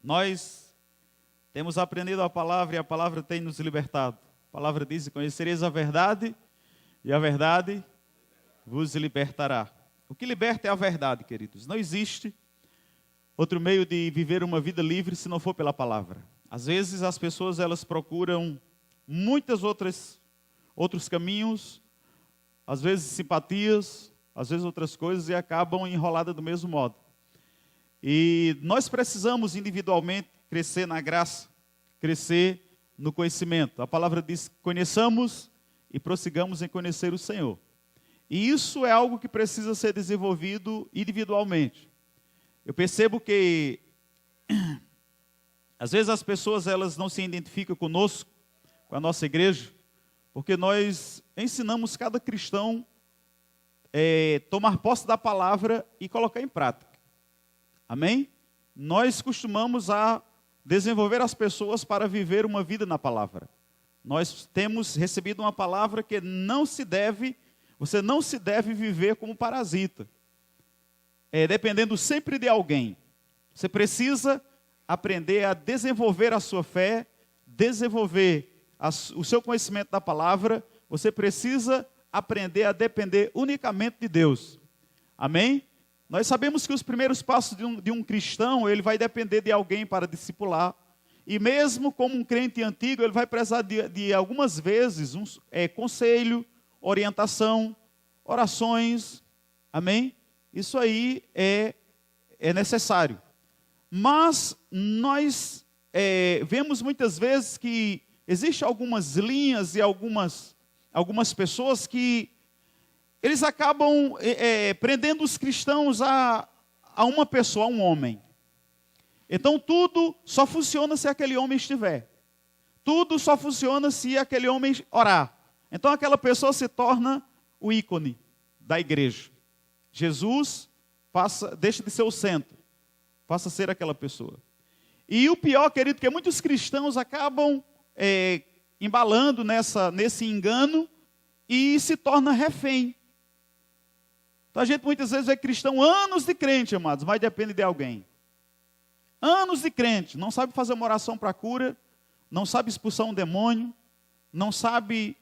Nós temos aprendido a palavra e a palavra tem nos libertado. A palavra diz: conhecereis a verdade e a verdade vos libertará. O que liberta é a verdade, queridos. Não existe outro meio de viver uma vida livre se não for pela palavra. Às vezes as pessoas elas procuram outros caminhos, às vezes simpatias, às vezes outras coisas e acabam enroladas do mesmo modo. E nós precisamos individualmente crescer na graça, crescer no conhecimento. A palavra diz: conheçamos e prossigamos em conhecer o Senhor. E isso é algo que precisa ser desenvolvido individualmente. Eu percebo que às vezes as pessoas elas não se identificam conosco, com a nossa igreja, porque nós ensinamos cada cristão tomar posse da palavra e colocar em prática. Amém? Nós costumamos a desenvolver as pessoas para viver uma vida na palavra. Nós temos recebido uma palavra que você não se deve viver como parasita, dependendo sempre de alguém. Você precisa aprender a desenvolver a sua fé, desenvolver o seu conhecimento da palavra. Você precisa aprender a depender unicamente de Deus. Amém? Nós sabemos que os primeiros passos de um cristão, ele vai depender de alguém para discipular. E mesmo como um crente antigo, ele vai precisar de algumas vezes conselho, orientação, orações. Amém? Isso aí é necessário. Mas nós vemos muitas vezes que existem algumas linhas e algumas pessoas que eles acabam prendendo os cristãos a uma pessoa, a um homem. Então tudo só funciona se aquele homem estiver. Tudo só funciona se aquele homem orar. Então aquela pessoa se torna o ícone da igreja. Jesus deixa de ser o centro, passa a ser aquela pessoa. E o pior, querido, que muitos cristãos acabam embalando nesse engano e se torna refém. Então a gente muitas vezes é cristão, anos de crente, amados, mas depende de alguém. Anos de crente, não sabe fazer uma oração para cura, não sabe expulsar um demônio, não sabe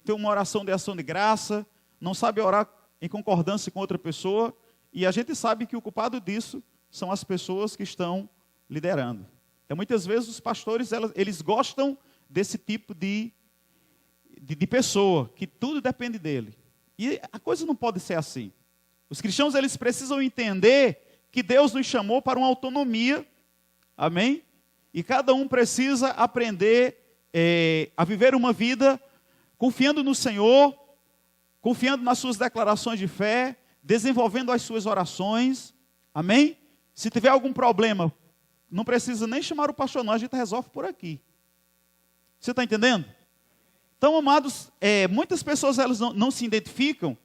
ter uma oração de ação de graça, não sabe orar em concordância com outra pessoa, e a gente sabe que o culpado disso são as pessoas que estão liderando. Então muitas vezes os pastores, eles gostam desse tipo de pessoa, que tudo depende dele. E a coisa não pode ser assim. Os cristãos, eles precisam entender que Deus nos chamou para uma autonomia, amém? E cada um precisa aprender a viver uma vida confiando no Senhor, confiando nas suas declarações de fé, desenvolvendo as suas orações, amém? Se tiver algum problema, não precisa nem chamar o pastor, não, a gente resolve por aqui. Você está entendendo? Então, amados, muitas pessoas elas não se identificam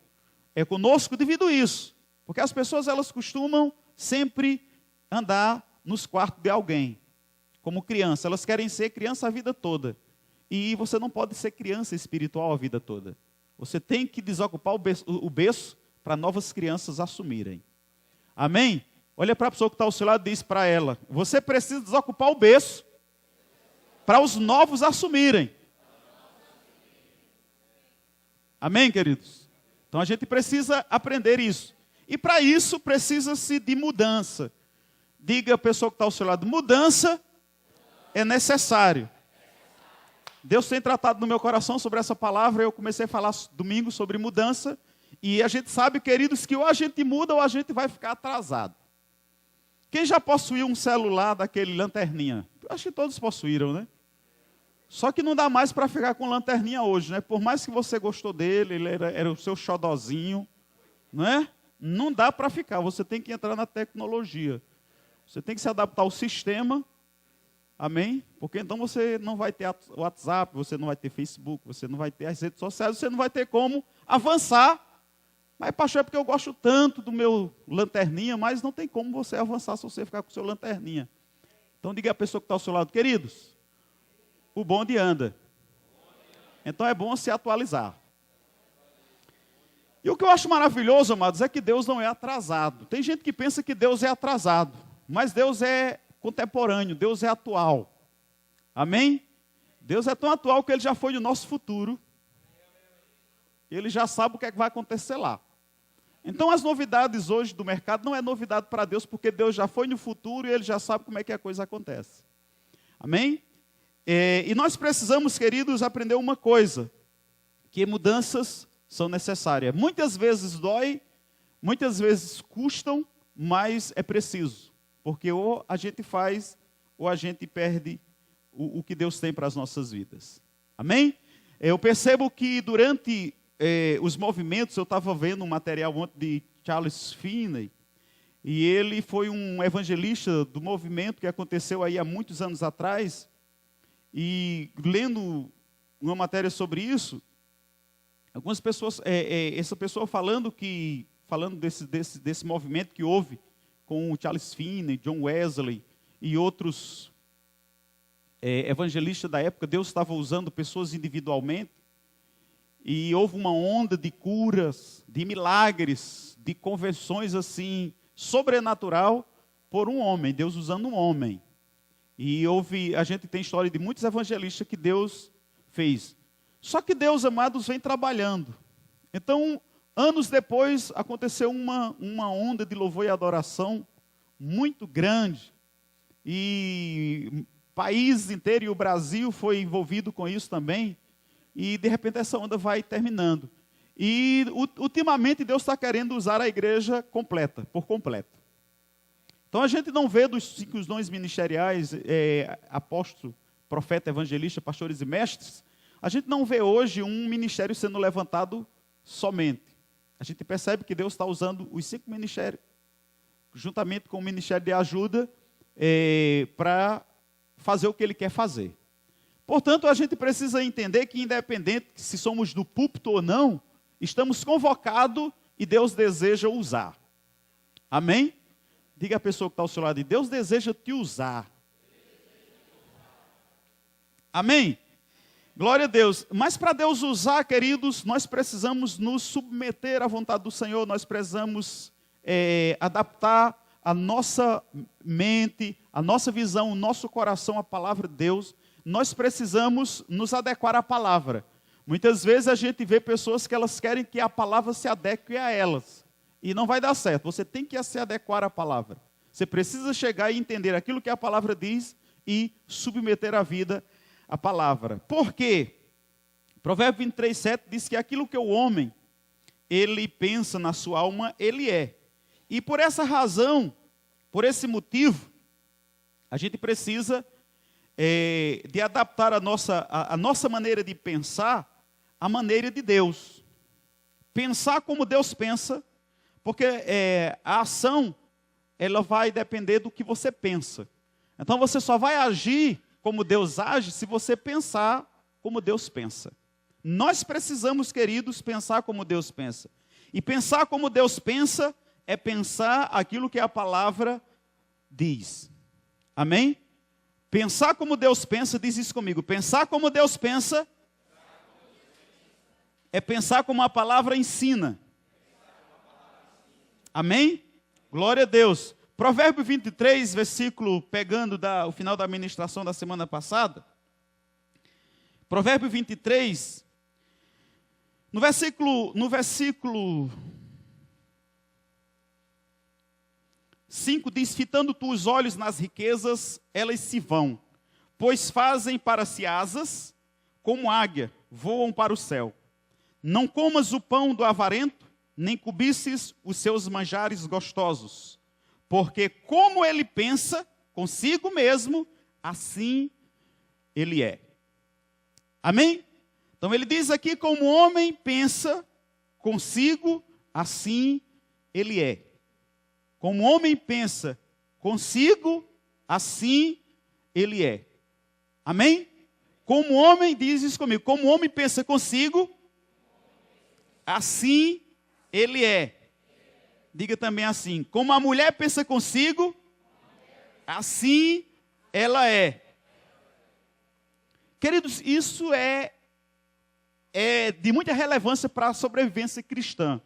conosco devido a isso. Porque as pessoas elas costumam sempre andar nos quartos de alguém. Como criança, elas querem ser criança a vida toda. E você não pode ser criança espiritual a vida toda. Você tem que desocupar o berço para novas crianças assumirem. Amém? Olha para a pessoa que está ao seu lado e diz para ela: você precisa desocupar o berço para os novos assumirem. Amém, queridos? Então a gente precisa aprender isso. E para isso precisa-se de mudança. Diga a pessoa que está ao seu lado: mudança é necessário. Deus tem tratado no meu coração sobre essa palavra. Eu comecei a falar domingo sobre mudança. E a gente sabe, queridos, que ou a gente muda ou a gente vai ficar atrasado. Quem já possuiu um celular daquele lanterninha? Acho que todos possuíram, né? Só que não dá mais para ficar com lanterninha hoje, né? Por mais que você gostou dele, ele era o seu xodozinho, não é? Não dá para ficar, você tem que entrar na tecnologia. Você tem que se adaptar ao sistema, amém? Porque então você não vai ter WhatsApp, você não vai ter Facebook, você não vai ter as redes sociais, você não vai ter como avançar. Mas, pastor, é porque eu gosto tanto do meu lanterninha, mas não tem como você avançar se você ficar com o seu lanterninha. Então diga à pessoa que está ao seu lado: queridos, o bonde anda. Então é bom se atualizar. E o que eu acho maravilhoso, amados, é que Deus não é atrasado. Tem gente que pensa que Deus é atrasado, mas Deus é contemporâneo, Deus é atual. Amém? Deus é tão atual que Ele já foi no nosso futuro. Ele já sabe o que é que vai acontecer lá. Então as novidades hoje do mercado não é novidade para Deus, porque Deus já foi no futuro e Ele já sabe como é que a coisa acontece. Amém? E nós precisamos, queridos, aprender uma coisa, que mudanças são necessárias. Muitas vezes dói, muitas vezes custam, mas é preciso. Porque ou a gente faz, ou a gente perde o que Deus tem para as nossas vidas. Amém? Eu percebo que durante os movimentos, eu estava vendo um material ontem de Charles Finney, e ele foi um evangelista do movimento que aconteceu aí há muitos anos atrás, e lendo uma matéria sobre isso, algumas pessoas, essa pessoa falando desse movimento que houve com o Charles Finney, John Wesley e outros evangelistas da época, Deus estava usando pessoas individualmente, e houve uma onda de curas, de milagres, de conversões assim, sobrenatural, por um homem, Deus usando um homem. E a gente tem história de muitos evangelistas que Deus fez. Só que Deus, amados, vem trabalhando. Então, anos depois, aconteceu uma onda de louvor e adoração muito grande. E países inteiros, e o Brasil foi envolvido com isso também. E, de repente, essa onda vai terminando. E, ultimamente, Deus está querendo usar a igreja completa, por completo. Então, a gente não vê dos 5 dons ministeriais, apóstolo, profeta, evangelista, pastores e mestres, a gente não vê hoje um ministério sendo levantado somente. A gente percebe que Deus está usando os 5 ministérios, juntamente com o ministério de ajuda, para fazer o que Ele quer fazer. Portanto, a gente precisa entender que, independente se somos do púlpito ou não, estamos convocados e Deus deseja usar. Amém? Diga à pessoa que está ao seu lado, Deus deseja te usar. Amém? Glória a Deus. Mas para Deus usar, queridos, nós precisamos nos submeter à vontade do Senhor, nós precisamos adaptar a nossa mente, a nossa visão, o nosso coração à palavra de Deus. Nós precisamos nos adequar à palavra. Muitas vezes a gente vê pessoas que elas querem que a palavra se adeque a elas. E não vai dar certo. Você tem que se adequar à palavra. Você precisa chegar e entender aquilo que a palavra diz e submeter a vida à palavra. Por quê? Provérbio 23:7 diz que aquilo que o homem, ele pensa na sua alma, ele é. E por essa razão, por esse motivo, a gente precisa de adaptar a nossa maneira de pensar à maneira de Deus. Pensar como Deus pensa, porque a ação, ela vai depender do que você pensa. Então você só vai agir como Deus age se você pensar como Deus pensa. Nós precisamos, queridos, pensar como Deus pensa. E pensar como Deus pensa é pensar aquilo que a palavra diz. Amém? Pensar como Deus pensa, diz isso comigo. Pensar como Deus pensa é pensar como a palavra ensina. Amém? Glória a Deus. Provérbio 23, versículo, pegando o final da ministração da semana passada. Provérbio 23, no versículo 5 diz: fitando tu os olhos nas riquezas, elas se vão, pois fazem para si asas, como águia, voam para o céu. Não comas o pão do avarento, nem cobices os seus manjares gostosos, porque como ele pensa consigo mesmo, assim ele é. Amém? Então ele diz aqui, como o homem pensa consigo, assim ele é. Como o homem pensa consigo, assim ele é. Amém? Como o homem, diz isso comigo, como o homem pensa consigo, assim ele é. Diga também assim, como a mulher pensa consigo, assim ela é. Queridos, isso é de muita relevância para a sobrevivência cristã.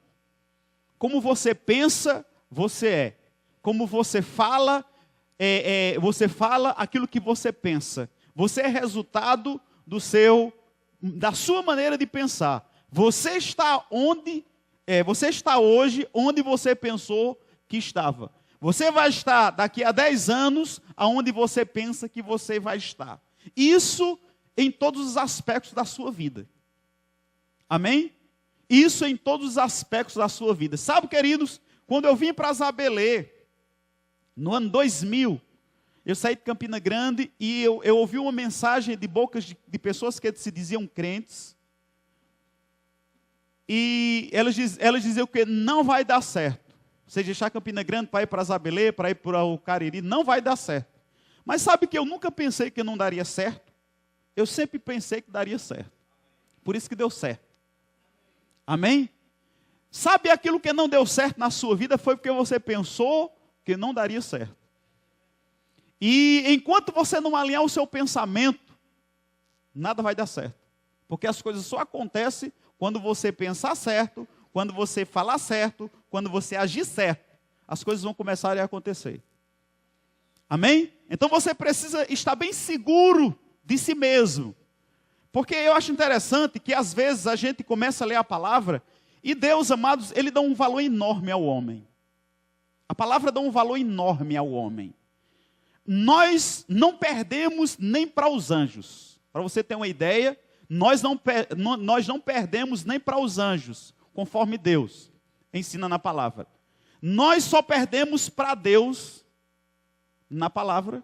Como você pensa, você é. Como você fala, você fala aquilo que você pensa. Você é resultado da sua maneira de pensar. Você está hoje onde você pensou que estava. Você vai estar daqui a 10 anos aonde você pensa que você vai estar. Isso em todos os aspectos da sua vida. Amém? Isso em todos os aspectos da sua vida. Sabe, queridos, quando eu vim para Zabelê, no ano 2000, eu saí de Campina Grande e eu ouvi uma mensagem de bocas de pessoas que se diziam crentes. E elas diziam que não vai dar certo. Você deixar Campina Grande para ir para Zabelê, para ir para o Cariri, não vai dar certo. Mas sabe que eu nunca pensei que não daria certo? Eu sempre pensei que daria certo. Por isso que deu certo. Amém? Sabe aquilo que não deu certo na sua vida foi porque você pensou que não daria certo. E enquanto você não alinhar o seu pensamento, nada vai dar certo. Porque as coisas só acontecem quando você pensar certo, quando você falar certo, quando você agir certo. As coisas vão começar a acontecer. Amém? Então você precisa estar bem seguro de si mesmo. Porque eu acho interessante que às vezes a gente começa a ler a palavra e Deus, amados, Ele dá um valor enorme ao homem. A palavra dá um valor enorme ao homem. Nós não perdemos nem para os anjos. Para você ter uma ideia, nós não perdemos nem para os anjos, conforme Deus ensina na palavra. Nós só perdemos para Deus, na palavra,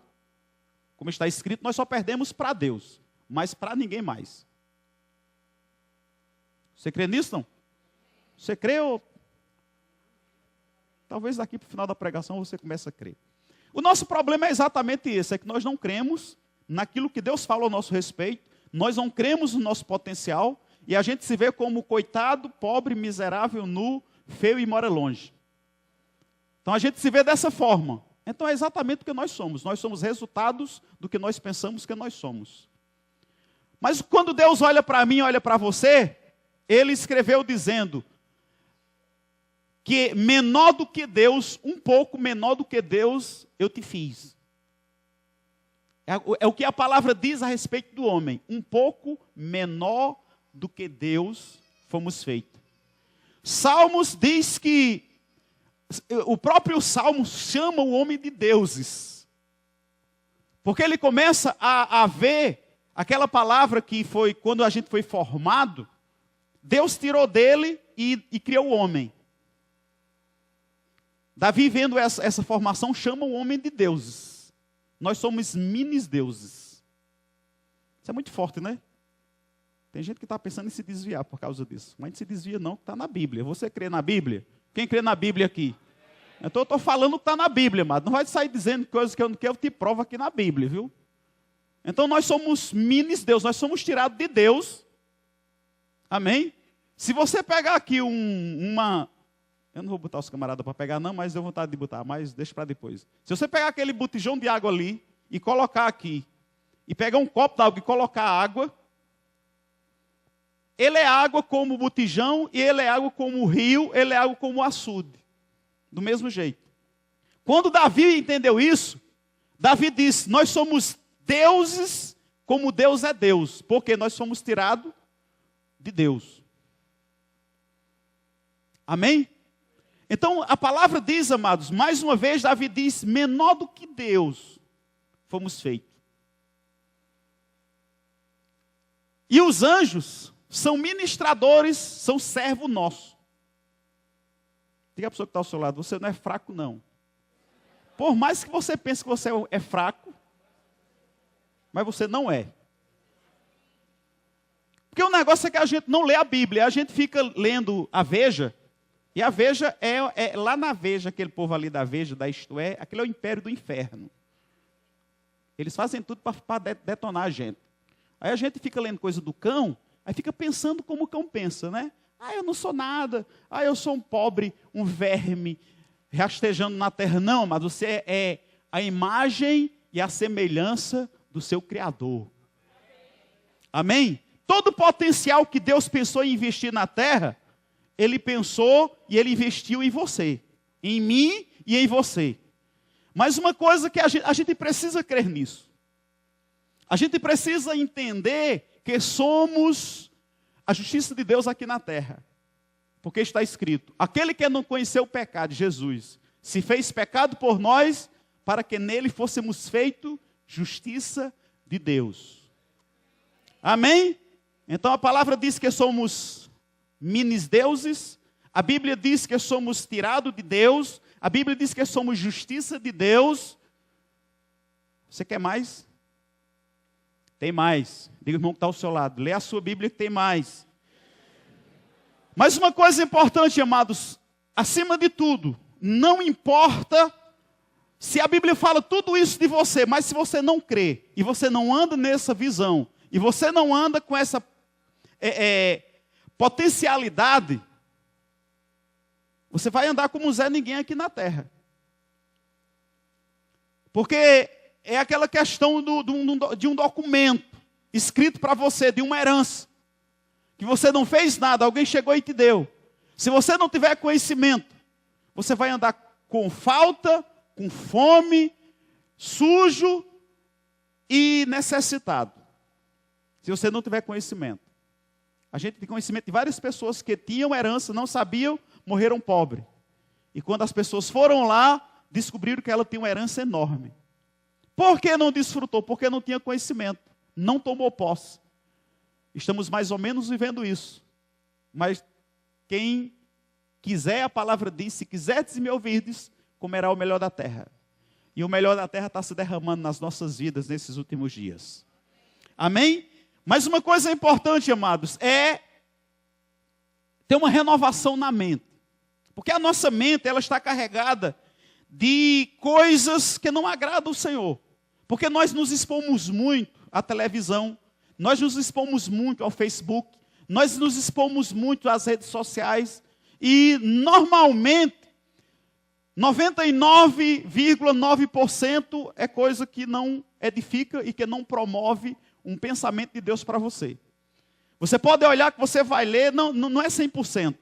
como está escrito, nós só perdemos para Deus, mas para ninguém mais. Você crê nisso, não? Você crê ou... Talvez daqui para o final da pregação você comece a crer. O nosso problema é exatamente esse, é que nós não cremos naquilo que Deus fala ao nosso respeito, nós não cremos no nosso potencial, e a gente se vê como coitado, pobre, miserável, nu, feio e mora longe. Então a gente se vê dessa forma. Então é exatamente o que nós somos resultados do que nós pensamos que nós somos. Mas quando Deus olha para mim, olha para você, Ele escreveu dizendo que menor do que Deus, um pouco menor do que Deus, eu te fiz. É o que a palavra diz a respeito do homem. Um pouco menor do que Deus fomos feitos. Salmos diz que, o próprio Salmo chama o homem de deuses. Porque ele começa a ver aquela palavra que foi, quando a gente foi formado, Deus tirou dele e criou o homem. Davi, vendo essa formação, chama o homem de deuses. Nós somos mini-deuses. Isso é muito forte, né? Tem gente que está pensando em se desviar por causa disso. Mas não se desvia não, está na Bíblia. Você crê na Bíblia? Quem crê na Bíblia aqui? Então eu estou falando o que está na Bíblia, mas não vai sair dizendo coisas que eu não quero, eu te provo aqui na Bíblia, viu? Então nós somos mini-deuses, nós somos tirados de Deus. Amém? Se você pegar aqui eu não vou botar os camaradas para pegar não, mas eu vou vontade de botar, mas deixa para depois. Se você pegar aquele botijão de água ali e colocar aqui, e pegar um copo d'água e colocar água, ele é água como o botijão, e ele é água como o rio, ele é água como o açude. Do mesmo jeito. Quando Davi entendeu isso, Davi disse, nós somos deuses como Deus é Deus, porque nós somos tirados de Deus. Amém? Então, a palavra diz, amados, mais uma vez, Davi diz, menor do que Deus fomos feitos. E os anjos são ministradores, são servo nosso. Diga a pessoa que está ao seu lado, você não é fraco, não. Por mais que você pense que você é fraco, mas você não é. Porque o negócio é que a gente não lê a Bíblia, a gente fica lendo a Veja, e a Veja é lá na Veja, aquele povo ali da Veja, da Isto É, aquele é o império do inferno. Eles fazem tudo para detonar a gente. Aí a gente fica lendo coisa do cão, aí fica pensando como o cão pensa, né? Ah, eu não sou nada. Ah, eu sou um pobre, um verme, rastejando na terra. Não, mas você é a imagem e a semelhança do seu Criador. Amém? Todo o potencial que Deus pensou em investir na terra, Ele pensou e Ele investiu em você. Em mim e em você. Mas uma coisa que a gente precisa crer nisso. A gente precisa entender que somos a justiça de Deus aqui na terra. Porque está escrito, aquele que não conheceu o pecado, Jesus, se fez pecado por nós, para que nele fôssemos feito justiça de Deus. Amém? Então a palavra diz que somos mini-deuses, a Bíblia diz que somos tirados de Deus, a Bíblia diz que somos justiça de Deus. Você quer mais? Tem mais. Diga o irmão que está ao seu lado, lê a sua Bíblia que tem mais. Mas uma coisa importante, amados, acima de tudo, não importa se a Bíblia fala tudo isso de você, mas se você não crê, e você não anda nessa visão, e você não anda com essa potencialidade, você vai andar como Zé Ninguém aqui na terra. Porque é aquela questão de um documento escrito para você, de uma herança, que você não fez nada, alguém chegou e te deu. Se você não tiver conhecimento, você vai andar com falta, com fome, sujo e necessitado. Se você não tiver conhecimento. A gente tem conhecimento de várias pessoas que tinham herança, não sabiam, morreram pobres. E quando as pessoas foram lá, descobriram que ela tinha uma herança enorme. Por que não desfrutou? Porque não tinha conhecimento, não tomou posse. Estamos mais ou menos vivendo isso. Mas quem quiser, a palavra diz, se quiserdes me ouvirdes, comerá o melhor da terra. E o melhor da terra está se derramando nas nossas vidas nesses últimos dias. Amém? Mas uma coisa importante, amados, é ter uma renovação na mente. Porque a nossa mente, ela está carregada de coisas que não agradam ao Senhor. Porque nós nos expomos muito à televisão, nós nos expomos muito ao Facebook, nós nos expomos muito às redes sociais, e normalmente 99,9% é coisa que não edifica e que não promove um pensamento de Deus para você. Você pode olhar que você vai ler, não é 100%,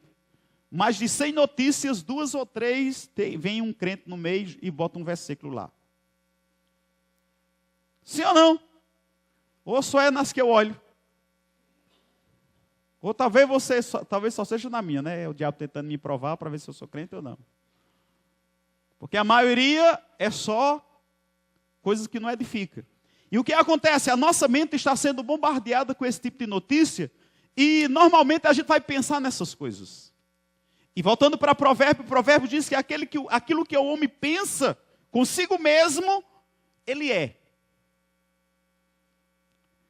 mas de 100 notícias, 2 ou 3, vem um crente no meio e bota um versículo lá. Sim ou não? Ou só é nas que eu olho. Ou talvez talvez só seja na minha, né? O diabo tentando me provar para ver se eu sou crente ou não. Porque a maioria é só coisas que não edificam. E o que acontece? A nossa mente está sendo bombardeada com esse tipo de notícia e normalmente a gente vai pensar nessas coisas. E voltando para o provérbio diz que aquilo que o homem pensa consigo mesmo, ele é.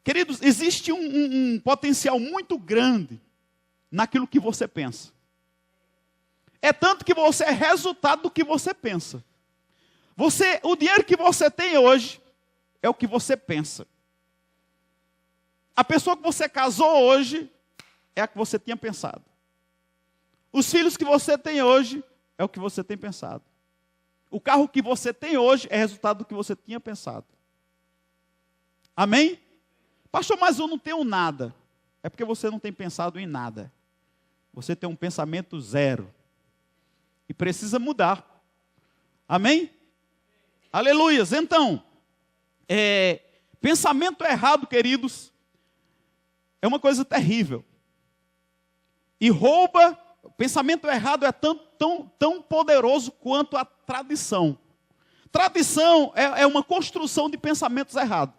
Queridos, existe um potencial muito grande naquilo que você pensa. É tanto que você é resultado do que você pensa. O dinheiro que você tem hoje é o que você pensa. A pessoa que você casou hoje é a que você tinha pensado. Os filhos que você tem hoje é o que você tem pensado. O carro que você tem hoje é resultado do que você tinha pensado. Amém? Pastor, mas eu não tenho nada. É porque você não tem pensado em nada. Você tem um pensamento zero. E precisa mudar. Amém? Aleluias. Então, pensamento errado, queridos, é uma coisa terrível. E pensamento errado é tão poderoso quanto a tradição. Tradição é uma construção de pensamentos errados.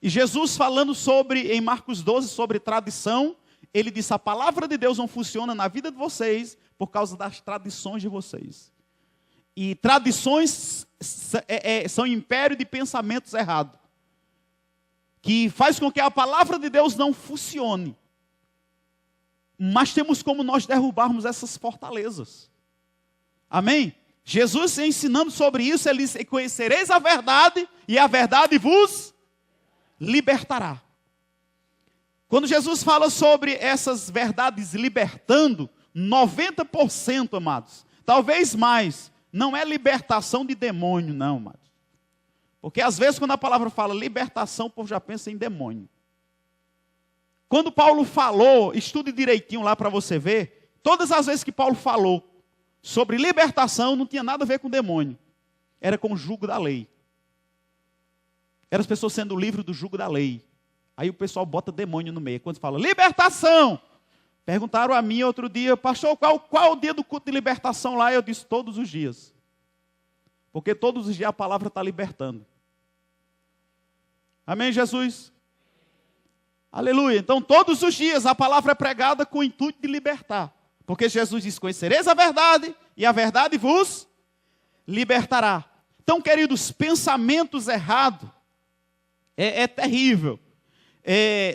E Jesus falando em Marcos 12, sobre tradição, ele disse, a palavra de Deus não funciona na vida de vocês por causa das tradições de vocês. E tradições são império de pensamentos errados, que faz com que a palavra de Deus não funcione. Mas temos como nós derrubarmos essas fortalezas. Amém? Jesus ensinando sobre isso, ele disse, conhecereis a verdade, e a verdade vos libertará. Quando Jesus fala sobre essas verdades libertando, 90%, amados, talvez mais, não é libertação de demônio, não, amados. Porque às vezes quando a palavra fala libertação, o povo já pensa em demônio. Quando Paulo falou, estude direitinho lá para você ver, todas as vezes que Paulo falou sobre libertação, não tinha nada a ver com demônio. era com o jugo da lei. Eram as pessoas sendo livres do jugo da lei. Aí o pessoal bota demônio no meio. Quando fala libertação, perguntaram a mim outro dia, pastor, qual o dia do culto de libertação lá? Eu disse, todos os dias. Porque todos os dias a palavra está libertando. Amém, Jesus? Aleluia. Então, todos os dias a palavra é pregada com o intuito de libertar. Porque Jesus diz, conhecereis a verdade, e a verdade vos libertará. Então, queridos, pensamentos errados é terrível.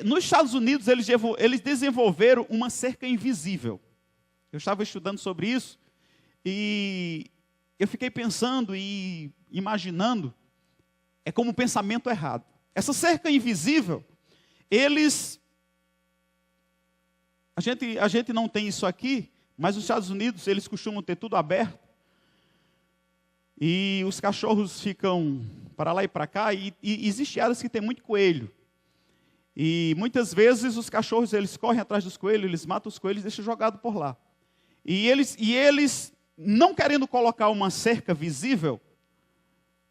Nos Estados Unidos, eles desenvolveram uma cerca invisível. Eu estava estudando sobre isso, e eu fiquei pensando e imaginando, é como um pensamento errado. Essa cerca invisível, a gente não tem isso aqui, mas nos Estados Unidos eles costumam ter tudo aberto. E os cachorros ficam para lá e para cá, e existem áreas que tem muito coelho. E muitas vezes os cachorros eles correm atrás dos coelhos, eles matam os coelhos e deixam jogado por lá. E eles não querendo colocar uma cerca visível,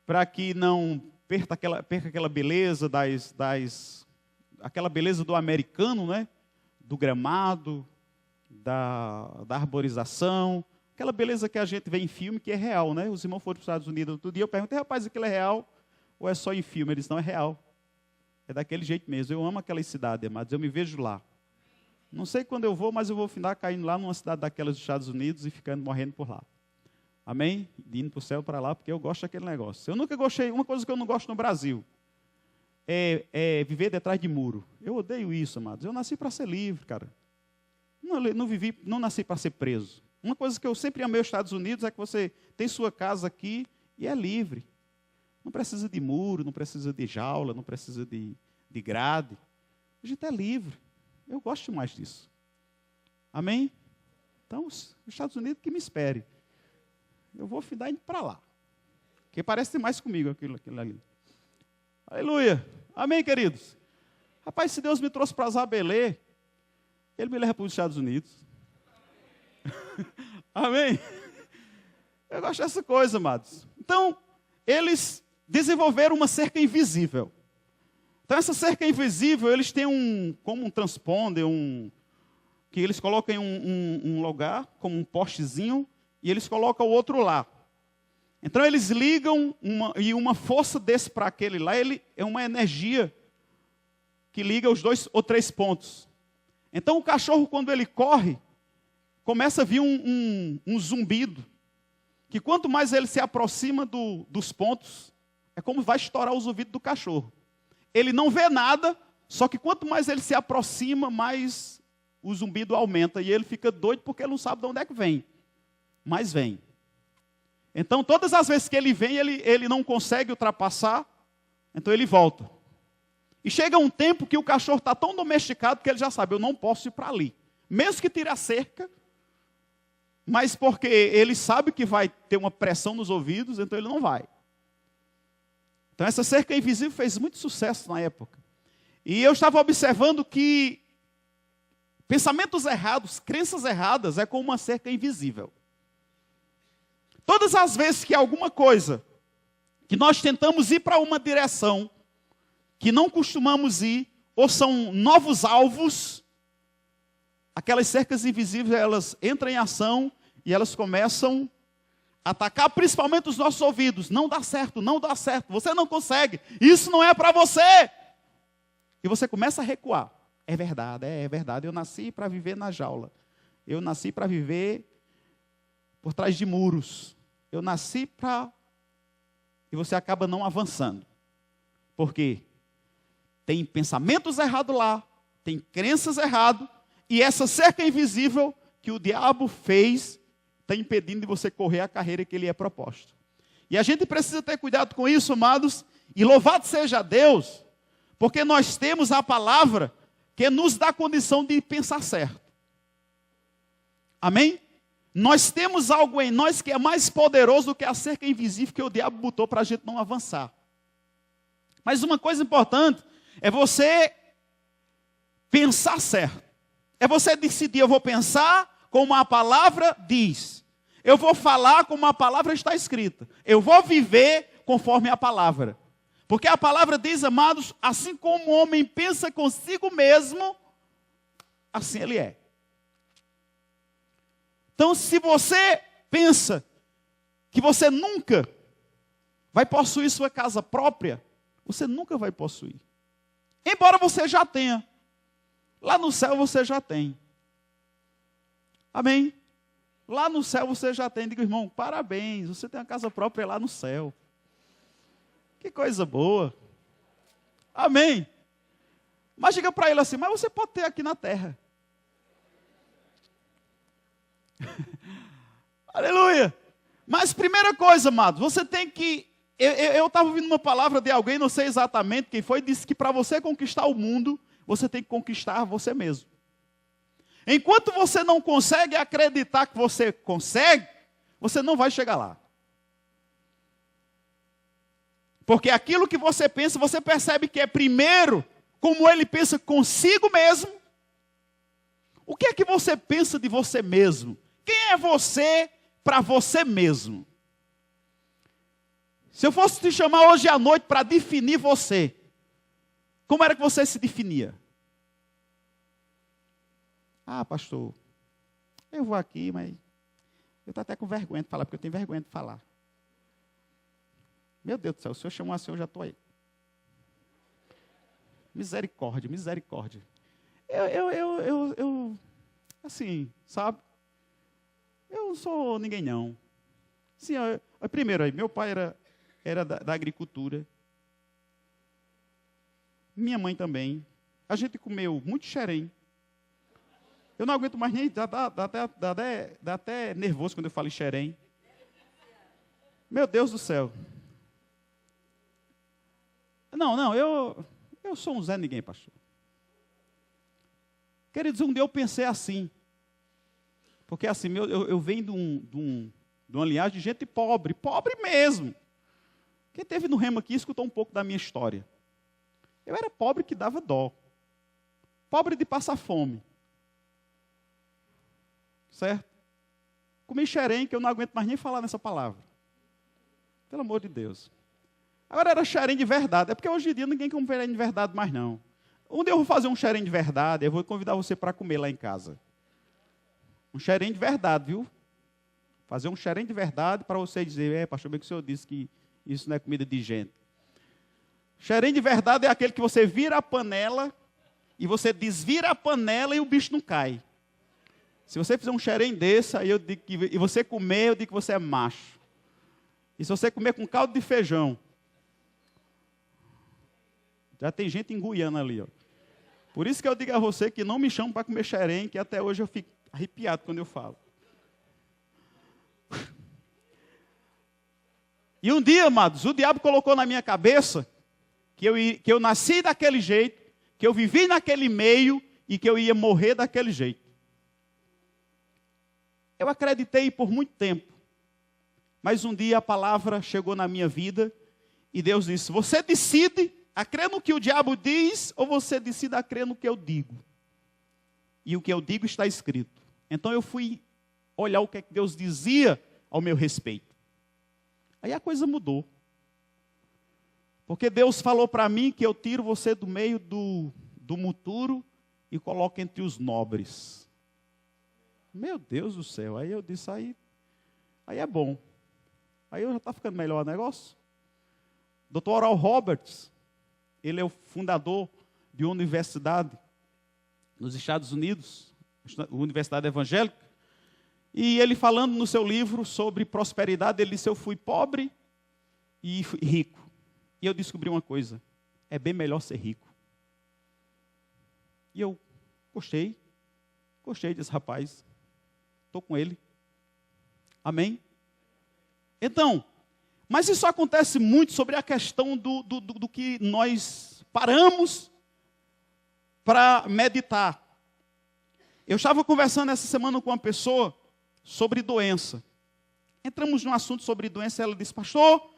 para que não perca aquela beleza aquela beleza do americano, né? Do gramado, da arborização, aquela beleza que a gente vê em filme, que é real, né? Os irmãos foram para os Estados Unidos outro dia, eu perguntei, rapaz, aquilo é real ou é só em filme? Eles, não, é real. É daquele jeito mesmo. Eu amo aquela cidade, amados, eu me vejo lá. Não sei quando eu vou, mas eu vou ficar caindo lá numa cidade daquelas dos Estados Unidos e ficando morrendo por lá. Amém? Indo para o céu, para lá, porque eu gosto daquele negócio. Eu nunca gostei, uma coisa que eu não gosto no Brasil, é viver detrás de muro. Eu odeio isso, amados. Eu nasci para ser livre, cara. Não nasci para ser preso. Uma coisa que eu sempre amei os Estados Unidos é que você tem sua casa aqui e é livre. Não precisa de muro, não precisa de jaula, não precisa de grade. A gente é livre. Eu gosto mais disso. Amém? Então, os Estados Unidos que me espere. Eu vou ficar indo para lá. Porque parece mais comigo aquilo ali. Aleluia. Amém, queridos? Rapaz, se Deus me trouxe para Zabelê, Ele me leva para os Estados Unidos. Amém? Eu gosto dessa coisa, amados. Então, eles desenvolveram uma cerca invisível. Então, essa cerca invisível, eles têm como um transponder, que eles colocam em um lugar, como um postezinho, e eles colocam o outro lá. Então, eles ligam, uma força desse para aquele lá, ele é uma energia que liga os 2 ou 3 pontos. Então, o cachorro, quando ele corre, começa a vir um zumbido, que quanto mais ele se aproxima dos pontos, é como vai estourar os ouvidos do cachorro. Ele não vê nada, só que quanto mais ele se aproxima, mais o zumbido aumenta. E ele fica doido porque ele não sabe de onde é que vem. Mas vem. Então, todas as vezes que ele vem, ele não consegue ultrapassar, então ele volta. E chega um tempo que o cachorro está tão domesticado que ele já sabe, eu não posso ir para ali. Mesmo que tire a cerca, mas porque ele sabe que vai ter uma pressão nos ouvidos, então ele não vai. Então essa cerca invisível fez muito sucesso na época. E eu estava observando que pensamentos errados, crenças erradas, é como uma cerca invisível. Todas as vezes que alguma coisa, que nós tentamos ir para uma direção, que não costumamos ir, ou são novos alvos, aquelas cercas invisíveis, elas entram em ação e elas começam a atacar principalmente os nossos ouvidos. Não dá certo, não dá certo, você não consegue, isso não é para você. E você começa a recuar. É verdade, eu nasci para viver na jaula. Eu nasci para viver por trás de muros. Eu nasci para... E você acaba não avançando. Por quê? Tem pensamentos errados lá, tem crenças erradas, e essa cerca invisível que o diabo fez está impedindo de você correr a carreira que ele é proposto. E a gente precisa ter cuidado com isso, amados, e louvado seja Deus, porque nós temos a palavra que nos dá condição de pensar certo. Amém? Nós temos algo em nós que é mais poderoso do que a cerca invisível que o diabo botou para a gente não avançar. Mas uma coisa importante é você pensar certo. É você decidir, eu vou pensar como a palavra diz. Eu vou falar como a palavra está escrita. Eu vou viver conforme a palavra. Porque a palavra diz, amados, assim como o homem pensa consigo mesmo, assim ele é. Então, se você pensa que você nunca vai possuir sua casa própria, você nunca vai possuir. Embora você já tenha. Lá no céu você já tem. Amém? Lá no céu você já tem. Digo, irmão, parabéns, você tem uma casa própria lá no céu. Que coisa boa. Amém? Mas diga para ele assim, mas você pode ter aqui na terra. Aleluia. Mas primeira coisa, amado, você tem que... Eu estava ouvindo uma palavra de alguém, não sei exatamente quem foi, disse que para você conquistar o mundo, você tem que conquistar você mesmo. Enquanto você não consegue acreditar que você consegue, você não vai chegar lá. Porque aquilo que você pensa, você percebe que é primeiro, como ele pensa consigo mesmo. O que é que você pensa de você mesmo? Quem é você para você mesmo? Se eu fosse te chamar hoje à noite para definir você, como era que você se definia? Ah, pastor, eu vou aqui, mas eu estou até com vergonha de falar, porque eu tenho vergonha de falar. Meu Deus do céu, o senhor chamou assim, eu já estou aí. Misericórdia, misericórdia. Assim, sabe? Eu não sou ninguém não. Sim, primeiro, aí, meu pai era da agricultura. Minha mãe também. A gente comeu muito xerém. Eu não aguento mais nem, dá até nervoso quando eu falo em xerém. Meu Deus do céu. Não, eu sou um Zé Ninguém, pastor. Queridos, um dia eu pensei assim. Porque assim, eu venho de uma linhagem de gente pobre mesmo. Quem esteve no Rema aqui escutou um pouco da minha história. Eu era pobre que dava dó. Pobre de passar fome. Certo? Comi xerém, que eu não aguento mais nem falar nessa palavra. Pelo amor de Deus. Agora era xerém de verdade. É porque hoje em dia ninguém come xerém de verdade mais não. Um dia eu vou fazer um xerém de verdade, eu vou convidar você para comer lá em casa. Um xerém de verdade, viu? Fazer um xerém de verdade para você dizer, pastor, bem que o senhor disse que isso não é comida de gente. Xerém de verdade é aquele que você vira a panela e você desvira a panela e o bicho não cai. Se você fizer um xerém desse, aí eu digo e você comer, eu digo que você é macho. E se você comer com caldo de feijão, já tem gente em Guiana ali, ó. Por isso que eu digo a você que não me chame para comer xerém, que até hoje eu fico arrepiado quando eu falo. E um dia, amados, o diabo colocou na minha cabeça que eu nasci daquele jeito, que eu vivi naquele meio e que eu ia morrer daquele jeito. Eu acreditei por muito tempo. Mas um dia a palavra chegou na minha vida e Deus disse, você decide a crer no que o diabo diz ou você decide a crer no que eu digo? E o que eu digo está escrito. Então eu fui olhar o que Deus dizia ao meu respeito. Aí a coisa mudou. Porque Deus falou para mim que eu tiro você do meio do muturo e coloco entre os nobres. Meu Deus do céu. Aí eu disse, aí é bom. Aí já está ficando melhor o negócio. Dr. Oral Roberts, ele é o fundador de uma universidade nos Estados Unidos, Universidade Evangélica, e ele falando no seu livro sobre prosperidade, ele disse, eu fui pobre e rico. E eu descobri uma coisa, é bem melhor ser rico. E eu gostei desse rapaz, estou com ele. Amém? Então, mas isso acontece muito sobre a questão do que nós paramos para meditar. Eu estava conversando essa semana com uma pessoa sobre doença. Entramos num assunto sobre doença, ela disse, pastor,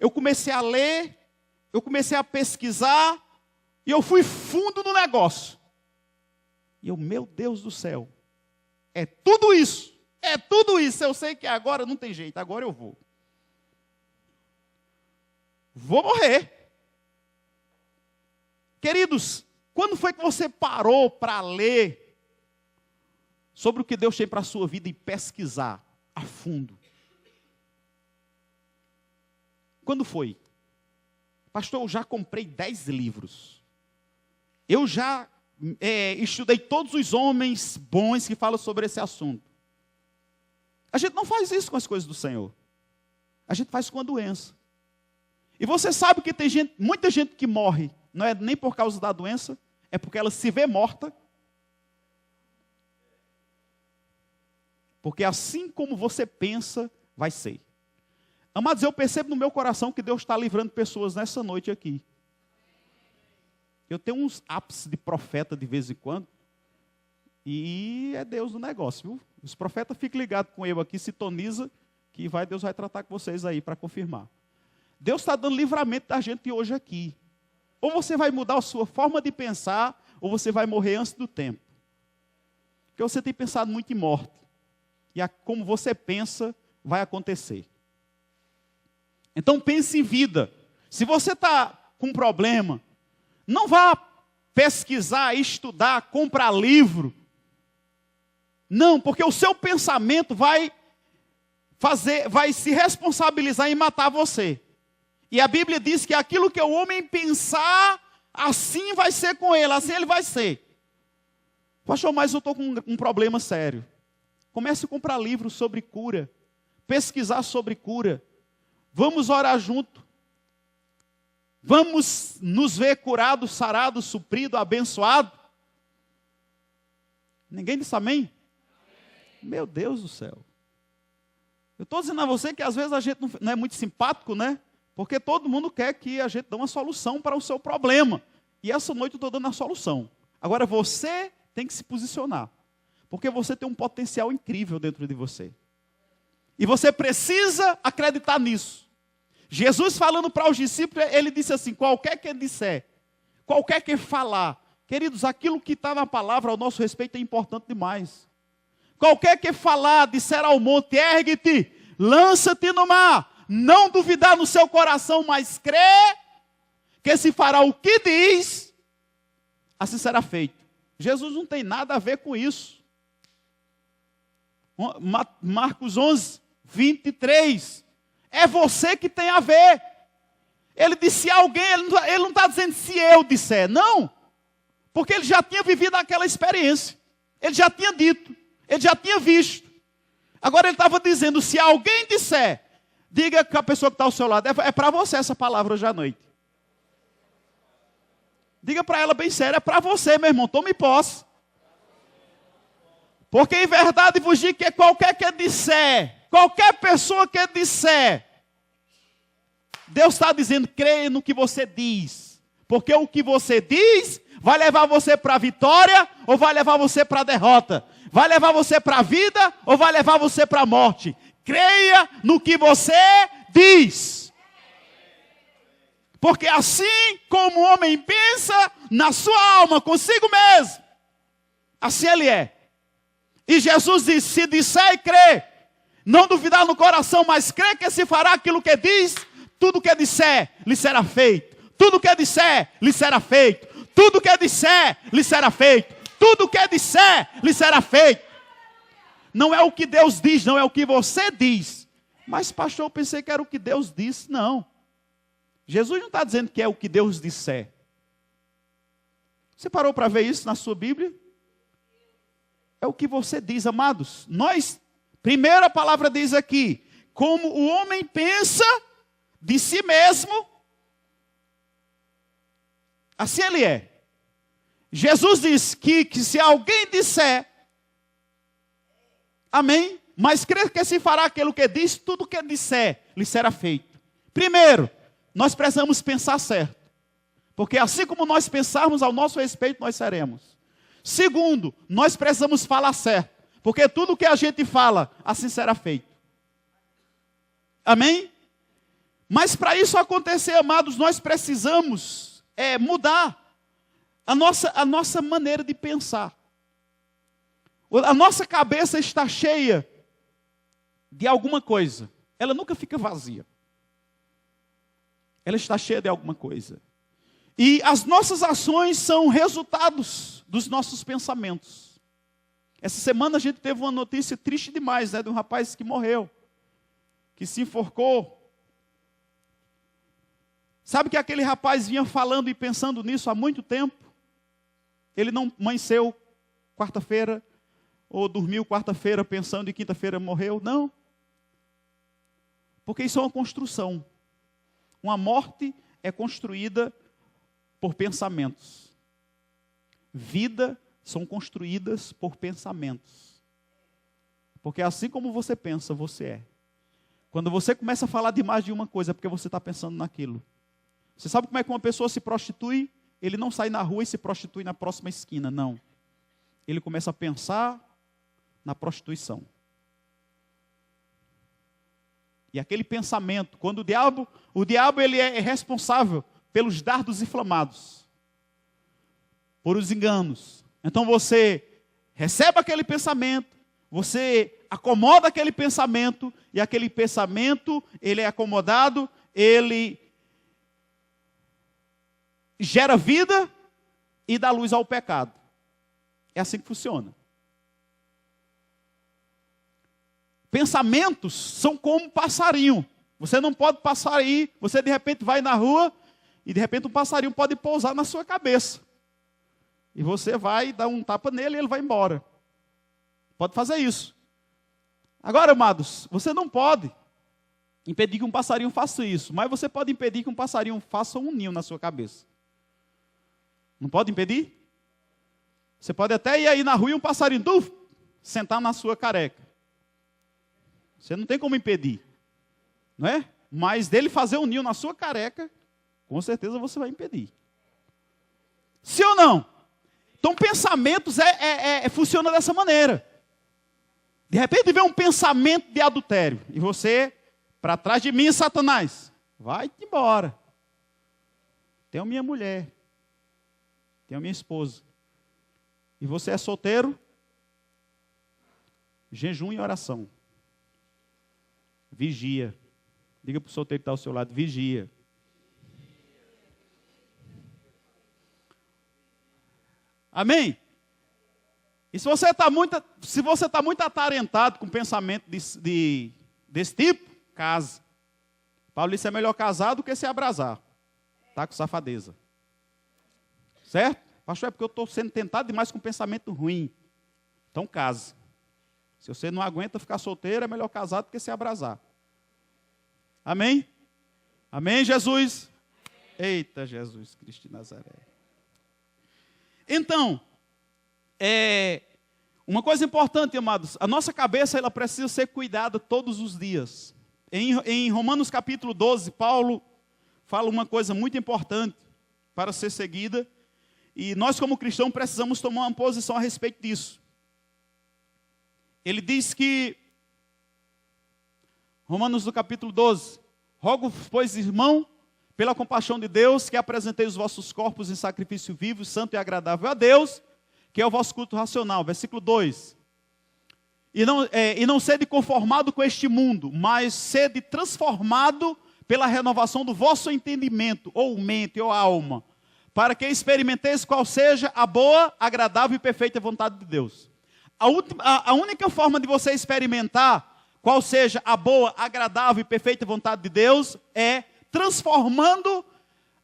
eu comecei a ler, eu comecei a pesquisar, e eu fui fundo no negócio. E eu, meu Deus do céu, é tudo isso. É tudo isso. Eu sei que agora não tem jeito, agora eu vou. Vou morrer. Queridos, quando foi que você parou para ler sobre o que Deus tem para a sua vida e pesquisar a fundo? Quando foi? Pastor, eu já comprei 10 livros. Eu já estudei todos os homens bons que falam sobre esse assunto. A gente não faz isso com as coisas do Senhor. A gente faz com a doença. E você sabe que tem muita gente que morre, não é nem por causa da doença, é porque ela se vê morta. Porque assim como você pensa, vai ser. Amados, eu percebo no meu coração que Deus está livrando pessoas nessa noite aqui. Eu tenho uns ápices de profeta de vez em quando. E é Deus no negócio, viu? Os profetas ficam ligados com eu aqui, sintoniza, que Deus vai tratar com vocês aí para confirmar. Deus está dando livramento da gente hoje aqui. Ou você vai mudar a sua forma de pensar, ou você vai morrer antes do tempo. Porque você tem pensado muito em morte. E como você pensa, vai acontecer. Então pense em vida. Se você está com um problema, não vá pesquisar, estudar, comprar livro. Não, porque o seu pensamento vai se responsabilizar em matar você. E a Bíblia diz que aquilo que o homem pensar, assim vai ser com ele, assim ele vai ser. Pastor, mas eu estou com um problema sério. Comece a comprar livros sobre cura, pesquisar sobre cura. Vamos orar junto. Vamos nos ver curado, sarado, suprido, abençoado. Ninguém disse amém? Amém. Meu Deus do céu. Eu estou dizendo a você que às vezes a gente não é muito simpático, né? Porque todo mundo quer que a gente dê uma solução para o seu problema. E essa noite eu estou dando a solução. Agora você tem que se posicionar. Porque você tem um potencial incrível dentro de você. E você precisa acreditar nisso. Jesus falando para os discípulos, ele disse assim, qualquer que disser, qualquer que falar. Queridos, aquilo que está na palavra ao nosso respeito é importante demais. Qualquer que falar, disser ao monte, ergue-te, lança-te no mar. Não duvidar no seu coração, mas crer que se fará o que diz, assim será feito. Jesus não tem nada a ver com isso. Marcos 11, 23. É você que tem a ver. Ele disse se alguém, ele não está dizendo se eu disser, não. Porque ele já tinha vivido aquela experiência. Ele já tinha dito, ele já tinha visto. Agora ele estava dizendo, se alguém disser, diga que a pessoa que está ao seu lado, é para você essa palavra hoje à noite. Diga para ela bem sério, é para você, meu irmão, tome posse. Porque em verdade vos digo que qualquer que disser, qualquer pessoa que disser, Deus está dizendo, creia no que você diz. Porque o que você diz vai levar você para a vitória ou vai levar você para a derrota. Vai levar você para a vida ou vai levar você para a morte. Creia no que você diz. Porque assim como o homem pensa na sua alma, consigo mesmo, assim ele é. E Jesus disse, se disser e crer, não duvidar no coração, mas crer que se fará aquilo que diz, tudo que disser, lhe será feito. Tudo que disser, lhe será feito. Tudo que disser, lhe será feito. Tudo que disser, lhe será feito. Não é o que Deus diz, não é o que você diz. Mas pastor, eu pensei que era o que Deus disse. Não. Jesus não está dizendo que é o que Deus disser. Você parou para ver isso na sua Bíblia? É o que você diz, amados. Primeiro a palavra diz aqui, como o homem pensa de si mesmo, assim ele é. Jesus diz que se alguém disser, amém, mas crer que se fará aquilo que diz, tudo que disser, lhe será feito. Primeiro, nós precisamos pensar certo. Porque assim como nós pensarmos ao nosso respeito, nós seremos. Segundo, nós precisamos falar certo. Porque tudo que a gente fala, assim será feito. Amém? Mas para isso acontecer, amados, nós precisamos mudar a nossa maneira de pensar. A nossa cabeça está cheia de alguma coisa, ela nunca fica vazia. Ela está cheia de alguma coisa. E as nossas ações são resultados dos nossos pensamentos. Essa semana a gente teve uma notícia triste demais, né, de um rapaz que morreu, que se enforcou. Sabe que aquele rapaz vinha falando e pensando nisso há muito tempo? Ele não amanheceu quarta-feira, ou dormiu quarta-feira pensando e quinta-feira morreu. Não. Porque isso é uma construção. Uma morte é construída por pensamentos. Vida são construídas por pensamentos. Porque assim como você pensa, você é. Quando você começa a falar demais de uma coisa, é porque você está pensando naquilo. Você sabe como é que uma pessoa se prostitui? Ele não sai na rua e se prostitui na próxima esquina, não. Ele começa a pensar na prostituição. E aquele pensamento, quando o diabo ele é responsável pelos dardos inflamados, por os enganos. Então você recebe aquele pensamento, você acomoda aquele pensamento, e aquele pensamento, ele é acomodado, ele gera vida e dá luz ao pecado. É assim que funciona. Pensamentos são como passarinho. Você não pode passar aí, você de repente vai na rua e de repente um passarinho pode pousar na sua cabeça. E você vai dar um tapa nele e ele vai embora. Pode fazer isso. Agora, amados, você não pode impedir que um passarinho faça isso, mas você pode impedir que um passarinho faça um ninho na sua cabeça. Não pode impedir? Você pode até ir aí na rua e um passarinho sentar na sua careca. Você não tem como impedir, não é? Mas dele fazer um ninho na sua careca, com certeza você vai impedir. Sim ou não? Então pensamentos funciona dessa maneira. De repente vem um pensamento de adultério, e você, para trás de mim, Satanás, vai embora. Tenho minha mulher, tenho minha esposa. E você é solteiro, jejum e oração. Vigia. Diga para o solteiro que está ao seu lado, vigia. Amém? E se você está muito atarentado com pensamento desse tipo, case. Paulo disse, é melhor casar do que se abrasar. Está com safadeza. Certo? Pastor, é porque eu estou sendo tentado demais com pensamento ruim. Então case. Se você não aguenta ficar solteiro, é melhor casar do que se abrasar. Amém? Amém, Jesus? Eita, Jesus Cristo de Nazaré. Então, uma coisa importante, amados, a nossa cabeça ela precisa ser cuidada todos os dias. Em Romanos capítulo 12, Paulo fala uma coisa muito importante para ser seguida, e nós como cristãos precisamos tomar uma posição a respeito disso. Ele diz que, Romanos do capítulo 12, rogo, pois, irmão, pela compaixão de Deus, que apresenteis os vossos corpos em sacrifício vivo, santo e agradável a Deus, que é o vosso culto racional. Versículo 2. E não sede conformado com este mundo, mas sede transformado pela renovação do vosso entendimento, ou mente, ou alma, para que experimenteis qual seja a boa, agradável e perfeita vontade de Deus. A única forma de você experimentar qual seja a boa, agradável e perfeita vontade de Deus é transformando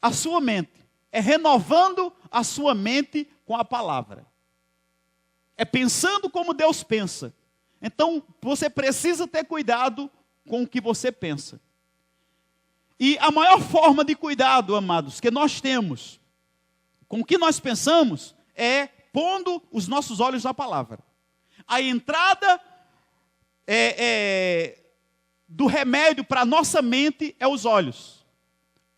a sua mente, é renovando a sua mente com a palavra, é pensando como Deus pensa. Então você precisa ter cuidado com o que você pensa. E a maior forma de cuidado, amados, que nós temos com o que nós pensamos é pondo os nossos olhos na palavra. A entrada do remédio para a nossa mente é os olhos.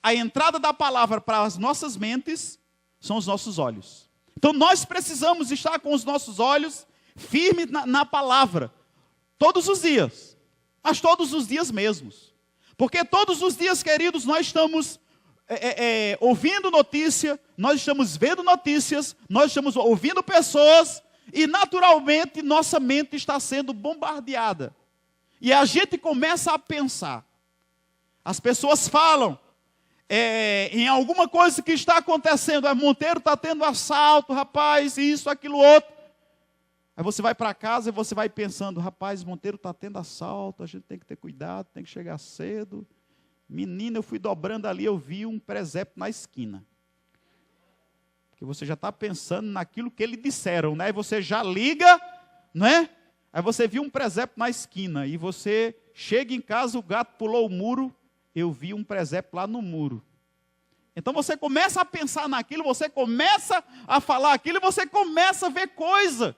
A entrada da palavra para as nossas mentes são os nossos olhos. Então nós precisamos estar com os nossos olhos firmes na palavra, todos os dias, mas todos os dias mesmos. Porque todos os dias, queridos, nós estamos ouvindo notícia, nós estamos vendo notícias, nós estamos ouvindo pessoas, e naturalmente nossa mente está sendo bombardeada. e a gente começa a pensar. As pessoas falam em alguma coisa que está acontecendo. Monteiro está tendo assalto, rapaz, isso, aquilo, outro. Aí você vai para casa e você vai pensando, rapaz, Monteiro está tendo assalto, a gente tem que ter cuidado, tem que chegar cedo. Menina, eu fui dobrando ali, eu vi um presépio na esquina. Porque você já está pensando naquilo que eles disseram, né? Aí você já liga, né? Aí você viu um presépio na esquina, e você chega em casa, o gato pulou o muro, eu vi um presépio lá no muro. Então você começa a pensar naquilo, você começa a falar aquilo, e você começa a ver coisa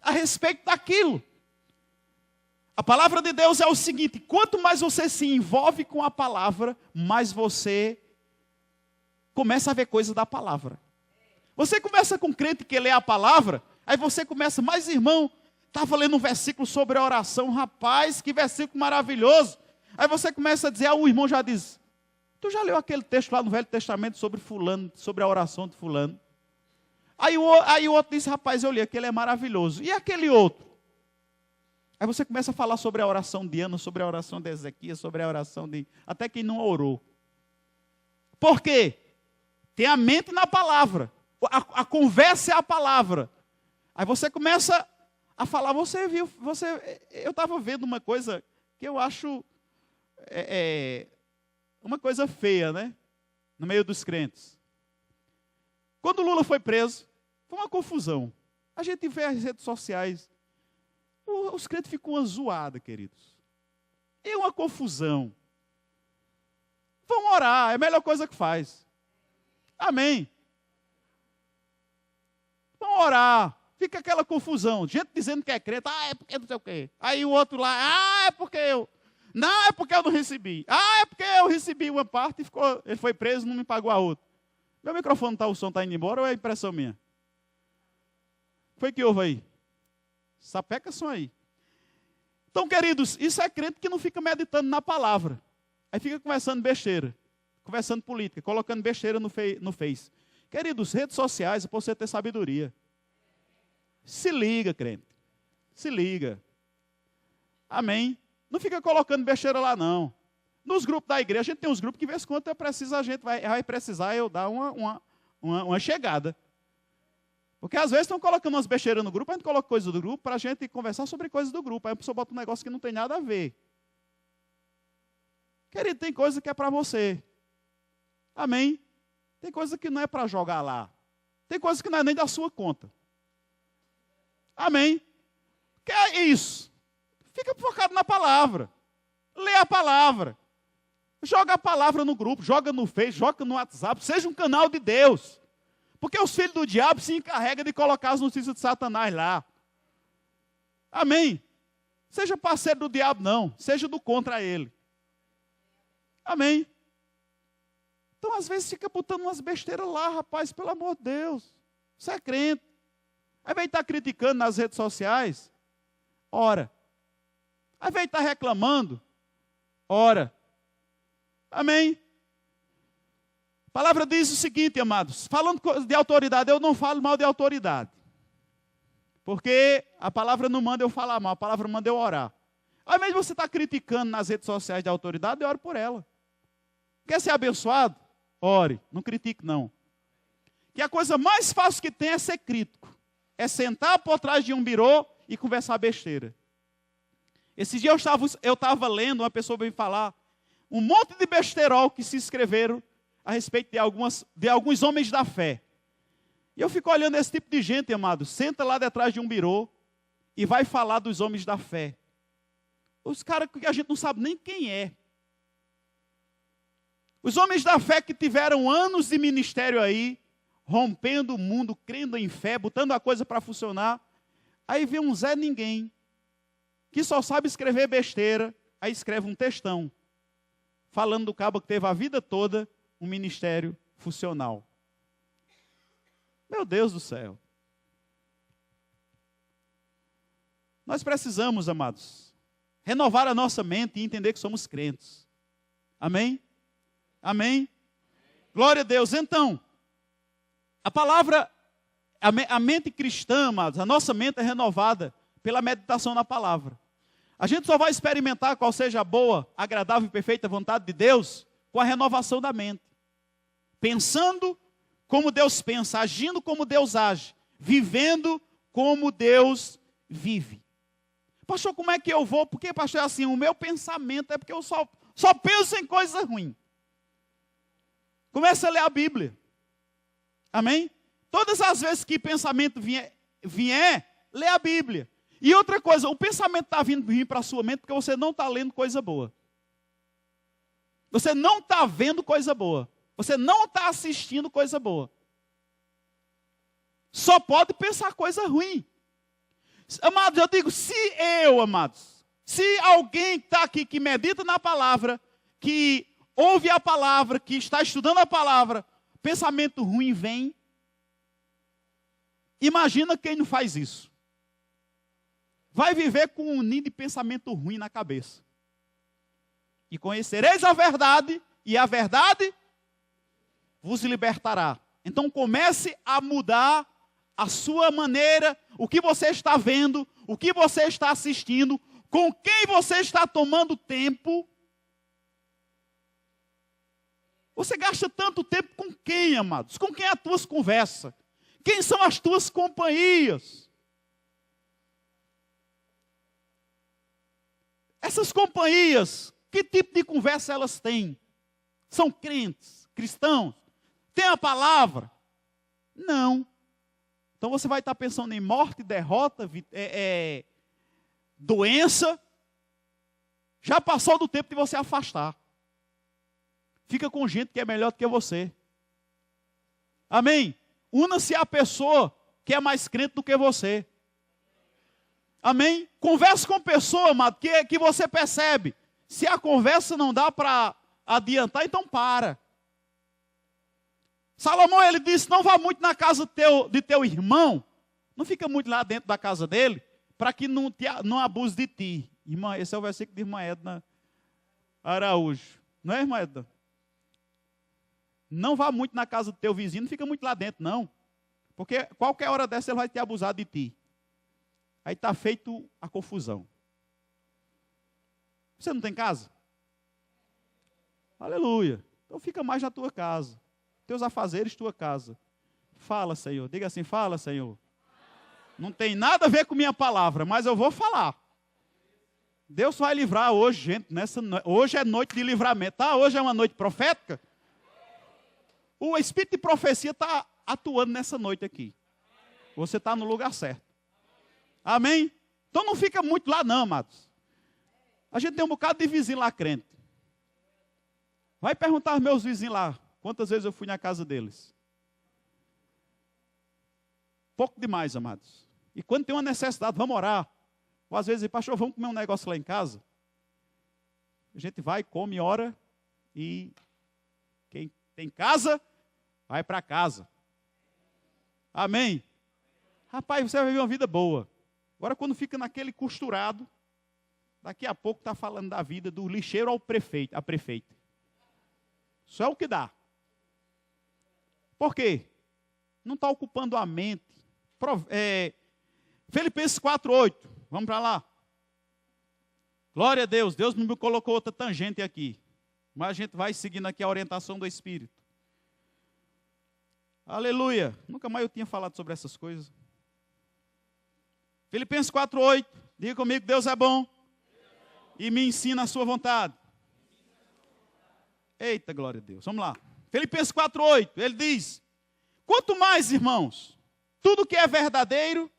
a respeito daquilo. A palavra de Deus é o seguinte: quanto mais você se envolve com a palavra, mais você começa a ver coisa da palavra. Você começa com um crente que lê a palavra, aí você começa, mas irmão, estava lendo um versículo sobre a oração, rapaz, que versículo maravilhoso. Aí você começa a dizer, o irmão já diz, tu já leu aquele texto lá no Velho Testamento sobre fulano, sobre a oração de fulano? Aí o outro diz, rapaz, eu li, aquele é maravilhoso. E aquele outro? Aí você começa a falar sobre a oração de Ana, sobre a oração de Ezequias, sobre a oração de... até quem não orou. Por quê? Tem a mente na palavra. A conversa é a palavra. Aí você começa a falar, eu estava vendo uma coisa que eu acho uma coisa feia, né? No meio dos crentes. Quando o Lula foi preso, foi uma confusão. A gente vê as redes sociais, os crentes ficam uma zoada, queridos. E uma confusão. Vão orar, é a melhor coisa que faz. Amém. Vão orar. Fica aquela confusão. Gente dizendo que é crente, é porque não sei o quê. Aí o outro lá, é porque eu. Não, é porque eu não recebi. É porque eu recebi uma parte e ele foi preso e não me pagou a outra. Meu microfone, o som está indo embora ou é impressão minha? Foi que houve aí? Sapeca som aí. Então, queridos, isso é crente que não fica meditando na palavra. Aí fica conversando besteira, conversando política, colocando besteira no Face. Queridos, redes sociais é para você ter sabedoria. Se liga, crente. Se liga. Amém. Não fica colocando besteira lá, não. Nos grupos da igreja, a gente tem uns grupos que, de vez em quando, a gente vai precisar eu dar uma chegada. Porque, às vezes, estão colocando umas besteiras no grupo, a gente coloca coisas do grupo para a gente conversar sobre coisas do grupo. Aí a pessoa bota um negócio que não tem nada a ver. Querido, tem coisa que é para você. Amém? Tem coisa que não é para jogar lá. Tem coisa que não é nem da sua conta. Amém? Que é isso? Fica focado na palavra. Lê a palavra. Joga a palavra no grupo, joga no Face, joga no WhatsApp. Seja um canal de Deus. Porque os filhos do diabo se encarregam de colocar as notícias de Satanás lá. Amém? Seja parceiro do diabo, não. Seja do contra ele. Amém? Então, às vezes, fica botando umas besteiras lá, rapaz, pelo amor de Deus. Você é crente. Aí vem estar criticando nas redes sociais. Ora. Aí vem estar reclamando. Ora. Amém? A palavra diz o seguinte, amados. Falando de autoridade, eu não falo mal de autoridade. Porque a palavra não manda eu falar mal, a palavra manda eu orar. Ao invés de você estar criticando nas redes sociais de autoridade, eu oro por ela. Quer ser abençoado? Ore, não critique não. Que a coisa mais fácil que tem é ser crítico. É sentar por trás de um birô e conversar besteira. Esse dia eu estava lendo, uma pessoa veio falar, um monte de besterol que se escreveram a respeito de alguns homens da fé. E eu fico olhando esse tipo de gente, amado, senta lá detrás de um birô e vai falar dos homens da fé. Os caras que a gente não sabe nem quem é. Os homens da fé que tiveram anos de ministério aí, rompendo o mundo, crendo em fé, botando a coisa para funcionar. Aí vem um Zé Ninguém, que só sabe escrever besteira, aí escreve um textão, falando do cabo que teve a vida toda um ministério funcional. Meu Deus do céu. Nós precisamos, amados, renovar a nossa mente e entender que somos crentes. Amém? Amém? Glória a Deus. Então, a palavra, a mente cristã, amados, a nossa mente é renovada pela meditação na palavra. A gente só vai experimentar qual seja a boa, agradável e perfeita vontade de Deus com a renovação da mente. Pensando como Deus pensa, agindo como Deus age, vivendo como Deus vive. Pastor, como é que eu vou? Porque, pastor, é assim, o meu pensamento é porque eu só penso em coisa ruim. Comece a ler a Bíblia. Amém? Todas as vezes que pensamento vier, lê a Bíblia. E outra coisa, o pensamento está vindo para a sua mente porque você não está lendo coisa boa. Você não está vendo coisa boa. Você não está assistindo coisa boa. Só pode pensar coisa ruim. Amados, eu digo, se alguém está aqui que medita na palavra, que ouve a palavra, que está estudando a palavra, pensamento ruim vem. Imagina quem não faz isso. Vai viver com um ninho de pensamento ruim na cabeça. E conhecereis a verdade, e a verdade vos libertará. Então comece a mudar a sua maneira, o que você está vendo, o que você está assistindo, com quem você está tomando tempo. Você gasta tanto tempo com quem, amados? Com quem é as tuas conversas? Quem são as tuas companhias? Essas companhias, que tipo de conversa elas têm? São crentes, cristãos? Tem a palavra? Não. Então você vai estar pensando em morte, derrota, doença. Já passou do tempo de você afastar. Fica com gente que é melhor do que você. Amém? Una-se à pessoa que é mais crente do que você. Amém? Converse com pessoa, amado, que você percebe. Se a conversa não dá para adiantar, então para. Salomão, ele disse, não vá muito na casa de teu irmão. Não fica muito lá dentro da casa dele, para que não abuse de ti. Irmã, esse é o versículo de irmã Edna Araújo. Não é, irmã Edna? Não vá muito na casa do teu vizinho, não fica muito lá dentro, não. Porque qualquer hora dessa ele vai ter abusado de ti. Aí está feito a confusão. Você não tem casa? Aleluia. Então fica mais na tua casa. Teus afazeres, tua casa. Fala, Senhor. Diga assim, fala, Senhor. Não tem nada a ver com minha palavra, mas eu vou falar. Deus vai livrar hoje, gente. Hoje é noite de livramento, tá? Hoje é uma noite profética. O espírito de profecia está atuando nessa noite aqui. Você está no lugar certo. Amém? Então não fica muito lá não, amados. A gente tem um bocado de vizinho lá crente. Vai perguntar aos meus vizinhos lá, quantas vezes eu fui na casa deles. Pouco demais, amados. E quando tem uma necessidade, vamos orar. Ou às vezes, pastor, vamos comer um negócio lá em casa. A gente vai, come, ora. E quem tem casa, vai para casa. Amém? Rapaz, você vai viver uma vida boa. Agora, quando fica naquele costurado, daqui a pouco está falando da vida do lixeiro ao prefeito, a prefeita. Isso é o que dá. Por quê? Não está ocupando a mente. Filipenses 4:8. Vamos para lá. Glória a Deus. Deus me colocou outra tangente aqui. Mas a gente vai seguindo aqui a orientação do Espírito. Aleluia. Nunca mais eu tinha falado sobre essas coisas. Filipenses 4:8. Diga comigo, Deus é bom. E me ensina a sua vontade. Eita, glória a Deus. Vamos lá. Filipenses 4:8. Ele diz: quanto mais, irmãos, tudo que é verdadeiro,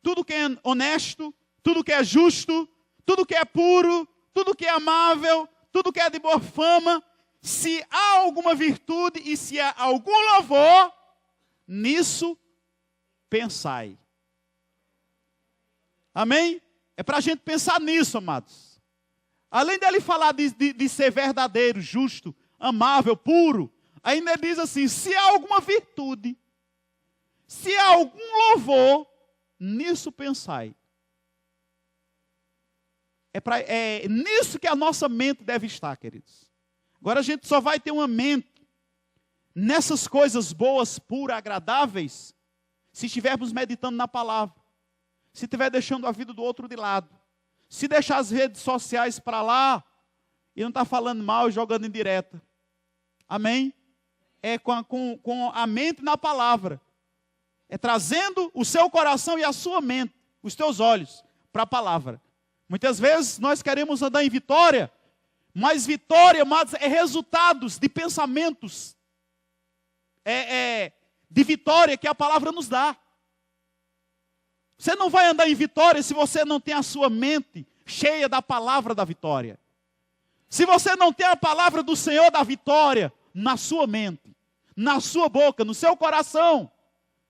tudo que é honesto, tudo que é justo, tudo que é puro, tudo que é amável, tudo que é de boa fama, se há alguma virtude e se há algum louvor, nisso pensai. Amém? É para a gente pensar nisso, amados. Além dele falar de ser verdadeiro, justo, amável, puro, ainda ele diz assim, se há alguma virtude, se há algum louvor, nisso pensai. É nisso que a nossa mente deve estar, queridos. Agora a gente só vai ter uma mente nessas coisas boas, puras, agradáveis, se estivermos meditando na palavra. Se estiver deixando a vida do outro de lado. Se deixar as redes sociais para lá, e não está falando mal e jogando em direta. Amém? É com a mente na palavra. É trazendo o seu coração e a sua mente, os teus olhos, para a palavra. Muitas vezes nós queremos andar em vitória, mas vitória, amados, é resultados de pensamentos. De vitória que a palavra nos dá. Você não vai andar em vitória se você não tem a sua mente cheia da palavra da vitória. Se você não tem a palavra do Senhor da vitória na sua mente, na sua boca, no seu coração,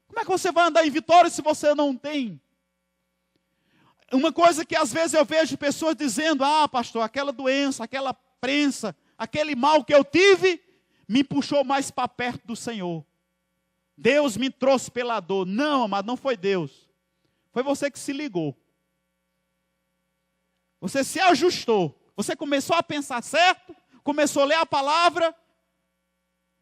como é que você vai andar em vitória se você não tem? Uma coisa que às vezes eu vejo pessoas dizendo: ah, pastor, aquela doença, aquela prensa, aquele mal que eu tive, me puxou mais para perto do Senhor. Deus me trouxe pela dor. Não, amado, não foi Deus. Foi você que se ligou. Você se ajustou. Você começou a pensar certo, começou a ler a palavra,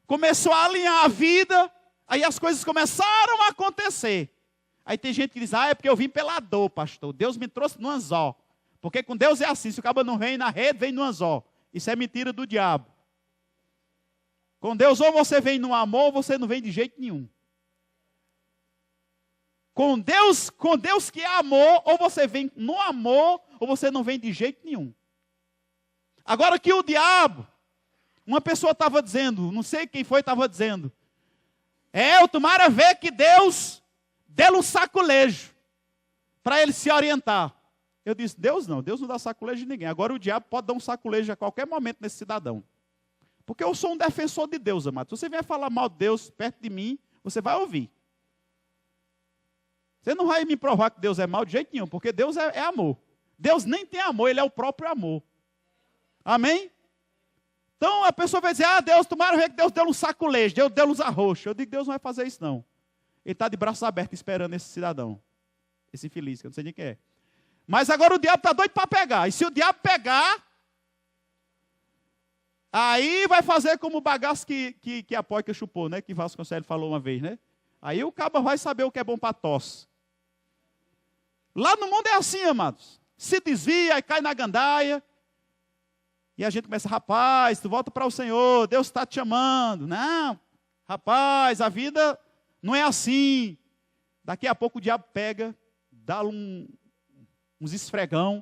começou a alinhar a vida, aí as coisas começaram a acontecer. Aí tem gente que diz: ah, é porque eu vim pela dor, pastor. Deus me trouxe no anzol. Porque com Deus é assim, se o cabo não vem na rede, vem no anzol. Isso é mentira do diabo. Com Deus, ou você vem no amor, ou você não vem de jeito nenhum. Com Deus que é amor, ou você vem no amor, ou você não vem de jeito nenhum. Agora que o diabo, uma pessoa estava dizendo, não sei quem foi, estava dizendo: eu tomara ver que Deus deu um saculejo para ele se orientar. Eu disse: Deus não dá saculejo de ninguém. Agora o diabo pode dar um saculejo a qualquer momento nesse cidadão. Porque eu sou um defensor de Deus, amado. Se você vier falar mal de Deus perto de mim, você vai ouvir. Você não vai me provar que Deus é mal de jeito nenhum, porque Deus é amor. Deus nem tem amor, Ele é o próprio amor. Amém? Então a pessoa vai dizer: ah, Deus, tomara ver que Deus deu um saculejo, Deus deu uns arroxos. Eu digo: Deus não vai fazer isso não. Ele está de braços abertos esperando esse cidadão. Esse infeliz, que eu não sei nem quem é. Mas agora o diabo está doido para pegar. E se o diabo pegar, aí vai fazer como o bagaço que a Poica chupou, né? Que Vasconcelos falou uma vez, né? Aí o cabo vai saber o que é bom para tosse. Lá no mundo é assim, amados. Se desvia e cai na gandaia. E a gente começa: rapaz, tu volta para o Senhor, Deus está te chamando. Não, rapaz, a vida não é assim. Daqui a pouco o diabo pega, dá uns esfregão.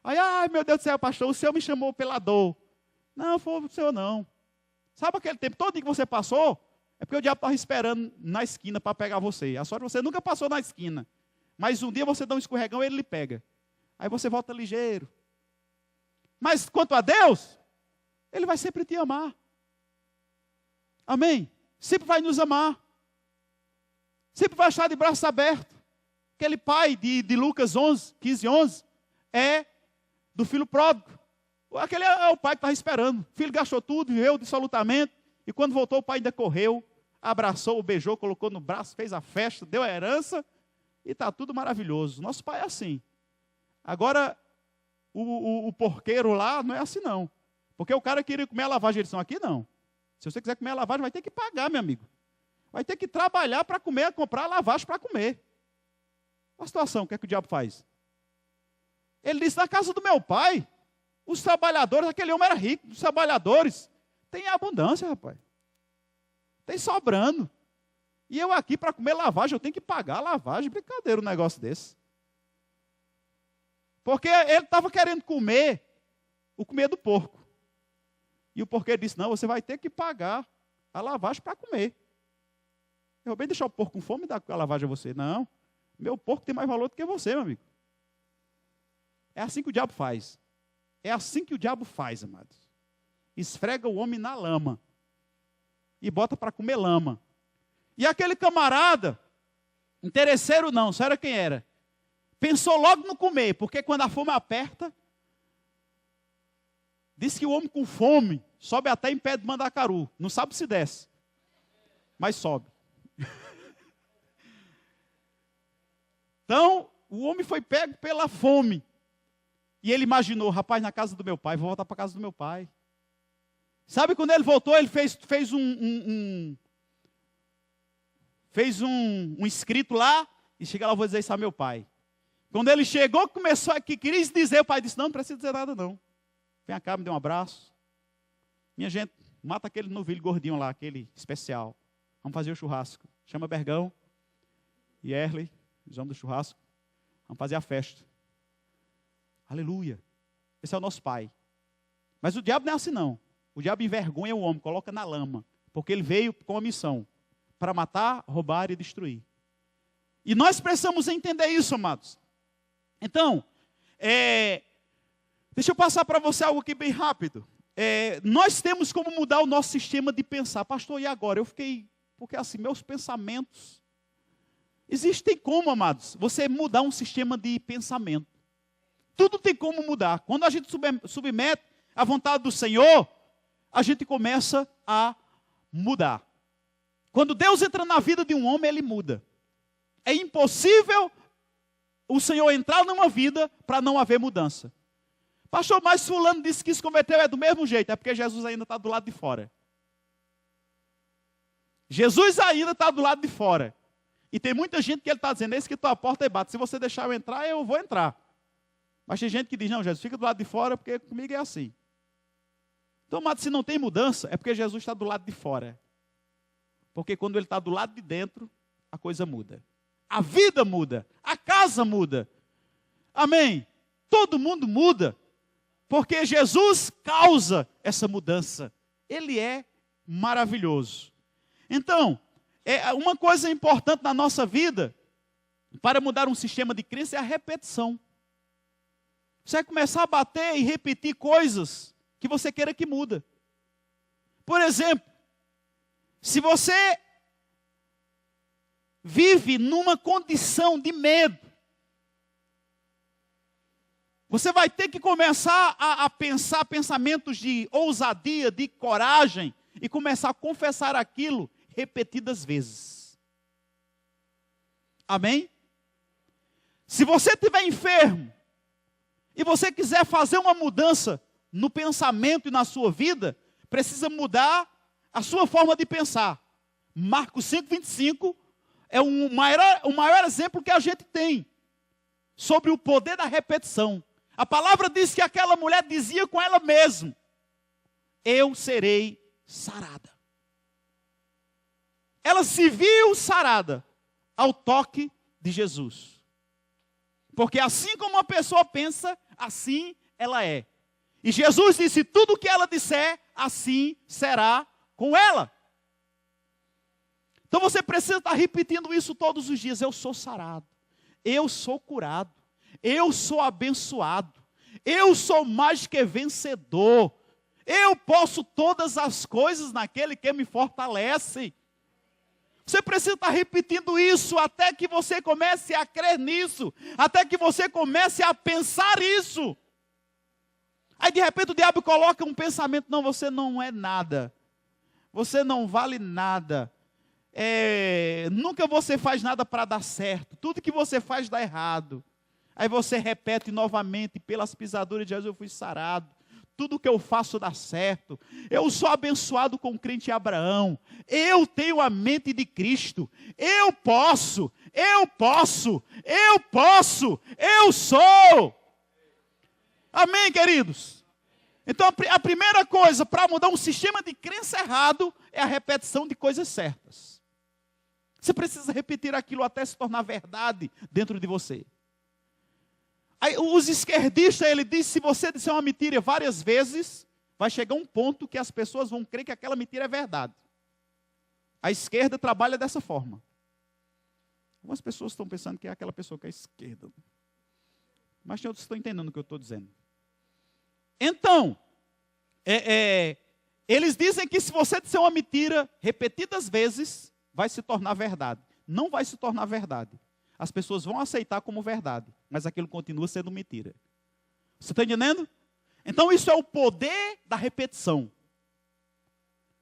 Aí, ai meu Deus do céu, pastor, o Senhor me chamou pela dor. Não, foi o Senhor não. Sabe aquele tempo todo que você passou? É porque o diabo estava esperando na esquina para pegar você. A sorte você nunca passou na esquina. Mas um dia você dá um escorregão e ele lhe pega. Aí você volta ligeiro. Mas quanto a Deus, Ele vai sempre te amar. Amém? Sempre vai nos amar. Sempre vai estar de braços abertos. Aquele pai de Lucas 15, 11, é do filho pródigo. Aquele é o pai que estava esperando. O filho gastou tudo, viveu dissolutamente. E quando voltou, o pai ainda correu, abraçou, beijou, colocou no braço, fez a festa, deu a herança. E está tudo maravilhoso. Nosso pai é assim. Agora, o porqueiro lá não é assim não. Porque o cara queria comer a lavagem, eles são aqui não. Se você quiser comer a lavagem, vai ter que pagar, meu amigo. Vai ter que trabalhar para comer, comprar a lavagem para comer. Olha a situação, o que é que o diabo faz? Ele disse: na casa do meu pai, os trabalhadores, aquele homem era rico, os trabalhadores, tem abundância, rapaz. Tem sobrando. E eu aqui para comer lavagem, eu tenho que pagar a lavagem. Brincadeira um negócio desse. Porque ele estava querendo comer o comer do porco. E o porqueiro disse: não, você vai ter que pagar a lavagem para comer. Eu vou bem deixar o porco com fome e dar a lavagem a você. Não, meu porco tem mais valor do que você, meu amigo. É assim que o diabo faz. É assim que o diabo faz, amados. Esfrega o homem na lama. E bota para comer lama. E aquele camarada, interesseiro não, só era quem era. Pensou logo no comer, porque quando a fome aperta, diz que o homem com fome sobe até em pé de mandacaru. Não sabe se desce, mas sobe. Então, o homem foi pego pela fome. E ele imaginou: rapaz, na casa do meu pai, vou voltar para a casa do meu pai. Sabe quando ele voltou, ele fez um escrito lá, e chega lá, eu vou dizer isso a meu pai. Quando ele chegou, começou aqui, queria dizer, o pai disse, não precisa dizer nada não. Vem cá, me dê um abraço. Minha gente, mata aquele novilho gordinho lá, aquele especial. Vamos fazer o churrasco. Chama Bergão e Erley, os homens do churrasco. Vamos fazer a festa. Aleluia. Esse é o nosso pai. Mas o diabo não é assim não. O diabo envergonha o homem, coloca na lama. Porque ele veio com a missão. Para matar, roubar e destruir. E nós precisamos entender isso, amados. Então, deixa eu passar para você algo aqui bem rápido. Nós temos como mudar o nosso sistema de pensar. Pastor, e agora? Porque assim, meus pensamentos... Existem como, amados, você mudar um sistema de pensamento. Tudo tem como mudar. Quando a gente submete à vontade do Senhor, a gente começa a mudar. Quando Deus entra na vida de um homem, ele muda. É impossível o Senhor entrar numa vida para não haver mudança. Pastor, mas fulano disse que se converteu é do mesmo jeito. É porque Jesus ainda está do lado de fora. Jesus ainda está do lado de fora. E tem muita gente que ele está dizendo, eis que tua porta e bate. Se você deixar eu entrar, eu vou entrar. Mas tem gente que diz, não, Jesus, fica do lado de fora, porque comigo é assim. Então, mas se não tem mudança, é porque Jesus está do lado de fora. Porque quando ele está do lado de dentro, a coisa muda. A vida muda, a casa muda. Amém? Todo mundo muda. Porque Jesus causa essa mudança. Ele é maravilhoso. Então, uma coisa importante na nossa vida, para mudar um sistema de crença, é a repetição. Você vai começar a bater e repetir coisas que você queira que muda. Por exemplo, se você vive numa condição de medo, você vai ter que começar a pensar pensamentos de ousadia, de coragem, e começar a confessar aquilo repetidas vezes. Amém? Se você estiver enfermo, e você quiser fazer uma mudança no pensamento e na sua vida, precisa mudar a sua forma de pensar. Marcos 5:25 é o maior exemplo que a gente tem sobre o poder da repetição. A palavra diz que aquela mulher dizia com ela mesma, eu serei sarada. Ela se viu sarada ao toque de Jesus. Porque assim como uma pessoa pensa, assim ela é. E Jesus disse, tudo o que ela disser, assim será com ela. Então você precisa estar repetindo isso todos os dias. Eu sou sarado, eu sou curado, eu sou abençoado, eu sou mais que vencedor. Eu posso todas as coisas naquele que me fortalece. Você precisa estar repetindo isso até que você comece a crer nisso, até que você comece a pensar isso. Aí de repente o diabo coloca um pensamento, não, você não é nada, você não vale nada, nunca você faz nada para dar certo, tudo que você faz dá errado. Aí você repete novamente, pelas pisaduras de Jesus eu fui sarado. Tudo que eu faço dá certo. Eu sou abençoado com o crente Abraão. Eu tenho a mente de Cristo. Eu posso, eu posso, eu posso, eu sou. Amém, queridos? Então a primeira coisa para mudar um sistema de crença errado é a repetição de coisas certas. Você precisa repetir aquilo até se tornar verdade dentro de você. Aí, os esquerdistas, ele diz, se você disser uma mentira várias vezes, vai chegar um ponto que as pessoas vão crer que aquela mentira é verdade. A esquerda trabalha dessa forma. Algumas pessoas estão pensando que é aquela pessoa que é esquerda. Mas tem outros que estão entendendo o que eu estou dizendo. Então, eles dizem que se você disser uma mentira repetidas vezes, vai se tornar verdade. Não vai se tornar verdade. As pessoas vão aceitar como verdade, mas aquilo continua sendo mentira. Você está entendendo? Então isso é o poder da repetição.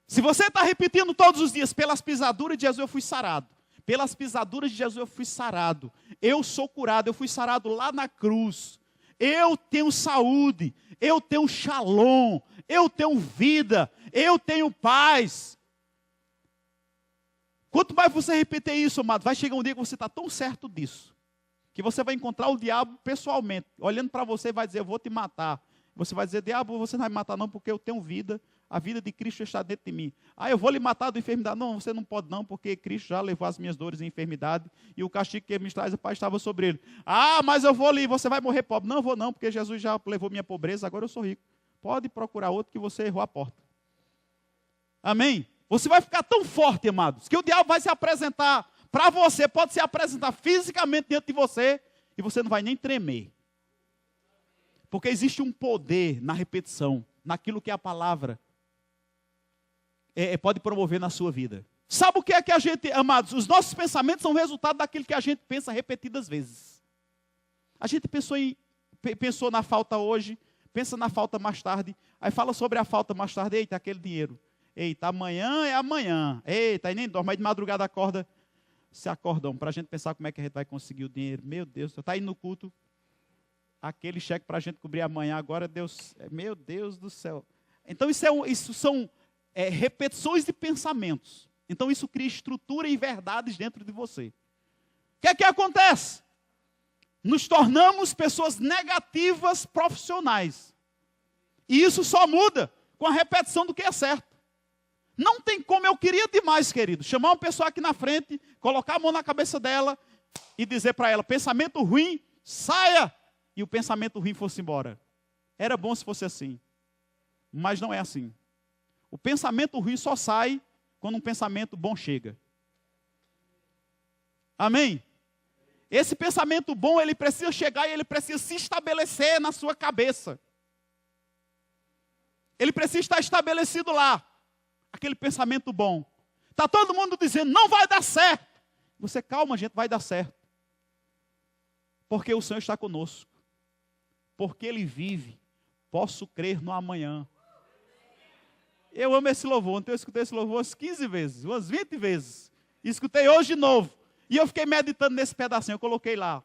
Se você está repetindo todos os dias, pelas pisaduras de Jesus eu fui sarado. Pelas pisaduras de Jesus eu fui sarado. Eu sou curado, eu fui sarado lá na cruz. Eu tenho saúde, eu tenho shalom, eu tenho vida, eu tenho paz. Quanto mais você repetir isso, amado, vai chegar um dia que você está tão certo disso, que você vai encontrar o diabo pessoalmente, olhando para você e vai dizer, eu vou te matar. Você vai dizer, diabo, você não vai me matar não, porque eu tenho vida, a vida de Cristo está dentro de mim. Ah, eu vou lhe matar da enfermidade. Não, você não pode não, porque Cristo já levou as minhas dores e enfermidade, e o castigo que me traz, o Pai estava sobre ele. Ah, mas eu vou ali, você vai morrer pobre. Não, eu vou não, porque Jesus já levou minha pobreza, agora eu sou rico. Pode procurar outro que você errou a porta. Amém? Você vai ficar tão forte, amados, que o diabo vai se apresentar para você, pode se apresentar fisicamente diante de você, e você não vai nem tremer. Porque existe um poder na repetição, naquilo que a palavra pode promover na sua vida. Sabe o que é que a gente, amados, os nossos pensamentos são resultado daquilo que a gente pensa repetidas vezes. A gente pensou na falta hoje, pensa na falta mais tarde, aí fala sobre a falta mais tarde, eita, aquele dinheiro. Eita, amanhã é amanhã. Eita, aí nem dorme, aí de madrugada acorda, se acordam, para a gente pensar como é que a gente vai conseguir o dinheiro. Meu Deus, está indo no culto, aquele cheque para a gente cobrir amanhã, agora Deus, meu Deus do céu. Então isso são repetições de pensamentos. Então isso cria estrutura e verdades dentro de você. O que é que acontece? Nos tornamos pessoas negativas profissionais. E isso só muda com a repetição do que é certo. Não tem como, eu queria demais, querido, chamar uma pessoa aqui na frente, colocar a mão na cabeça dela e dizer para ela, pensamento ruim, saia, e o pensamento ruim fosse embora. Era bom se fosse assim, mas não é assim. O pensamento ruim só sai quando um pensamento bom chega. Amém? Esse pensamento bom, ele precisa chegar e ele precisa se estabelecer na sua cabeça. Ele precisa estar estabelecido lá. Aquele pensamento bom. Está todo mundo dizendo, não vai dar certo. Você, calma, gente, vai dar certo. Porque o Senhor está conosco. Porque Ele vive. Posso crer no amanhã. Eu amo esse louvor. Ontem eu escutei esse louvor umas 15 vezes, umas 20 vezes. E escutei hoje de novo. E eu fiquei meditando nesse pedacinho. Eu coloquei lá.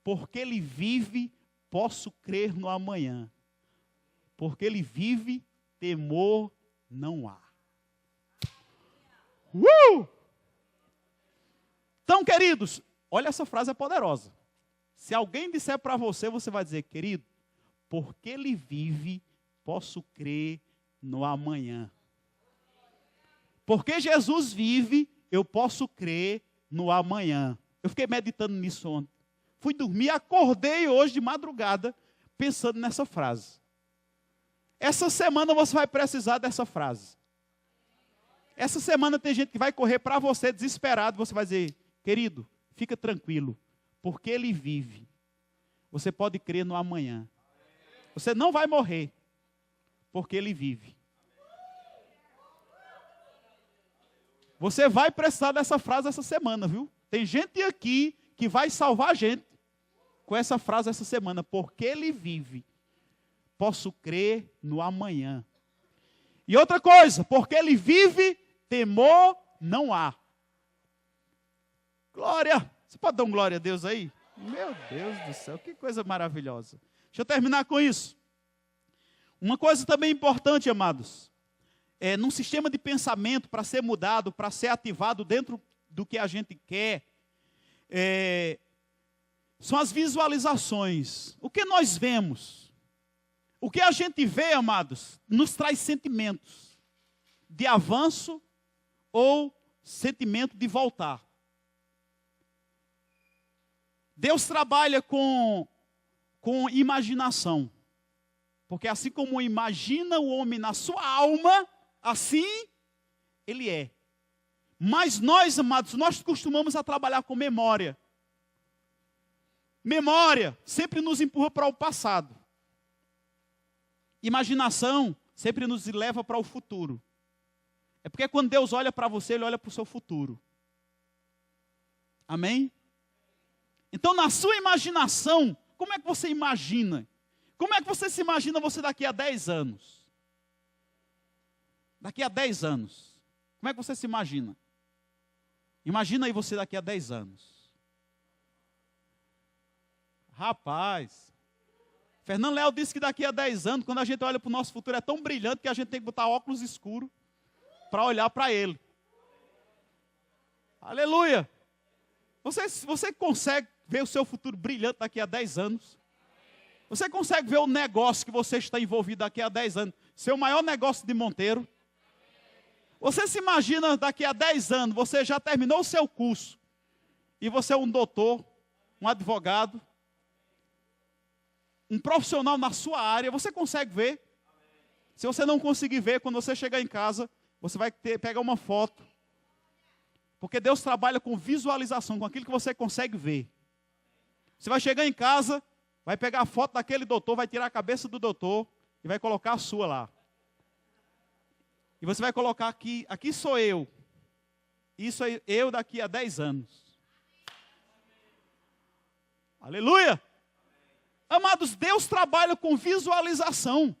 Porque Ele vive, posso crer no amanhã. Porque Ele vive, temor não há. Então, queridos, olha, essa frase é poderosa. Se alguém disser para você, você vai dizer, querido, porque Ele vive, posso crer no amanhã. Porque Jesus vive, eu posso crer no amanhã. Eu fiquei meditando nisso ontem. Fui dormir, acordei hoje de madrugada, pensando nessa frase. Essa semana você vai precisar dessa frase. Essa semana tem gente que vai correr para você desesperado. Você vai dizer, querido, fica tranquilo. Porque Ele vive. Você pode crer no amanhã. Você não vai morrer. Porque Ele vive. Você vai precisar dessa frase essa semana, viu? Tem gente aqui que vai salvar a gente com essa frase essa semana. Porque Ele vive. Posso crer no amanhã. E outra coisa, porque Ele vive, temor não há. Glória. Você pode dar um glória a Deus aí? Meu Deus do céu, que coisa maravilhosa. Deixa eu terminar com isso. Uma coisa também importante, amados. Num sistema de pensamento, para ser mudado, para ser ativado dentro do que a gente quer, são as visualizações. O que nós vemos? O que a gente vê, amados, nos traz sentimentos de avanço ou sentimento de voltar. Deus trabalha com imaginação. Porque assim como imagina o homem na sua alma, assim ele é. Mas nós, amados, nós costumamos a trabalhar com memória. Memória sempre nos empurra para o passado. Imaginação sempre nos leva para o futuro. É porque quando Deus olha para você, Ele olha para o seu futuro. Amém? Então, na sua imaginação, como é que você imagina? Como é que você se imagina você daqui a 10 anos? Daqui a 10 anos. Como é que você se imagina? Imagina aí você daqui a 10 anos. Rapaz, Fernando Léo disse que daqui a 10 anos, quando a gente olha para o nosso futuro, é tão brilhante que a gente tem que botar óculos escuros para olhar para ele. Aleluia! Você consegue ver o seu futuro brilhante daqui a 10 anos? Você consegue ver o negócio que você está envolvido daqui a 10 anos? Seu maior negócio de Monteiro? Você se imagina daqui a 10 anos, você já terminou o seu curso, e você é um doutor, um advogado, um profissional na sua área, você consegue ver? Se você não conseguir ver, quando você chegar em casa, você vai pegar uma foto. Porque Deus trabalha com visualização, com aquilo que você consegue ver. Você vai chegar em casa, vai pegar a foto daquele doutor, vai tirar a cabeça do doutor e vai colocar a sua lá. E você vai colocar aqui sou eu. Isso é eu daqui a 10 anos. Aleluia! Amados, Deus trabalha com visualização.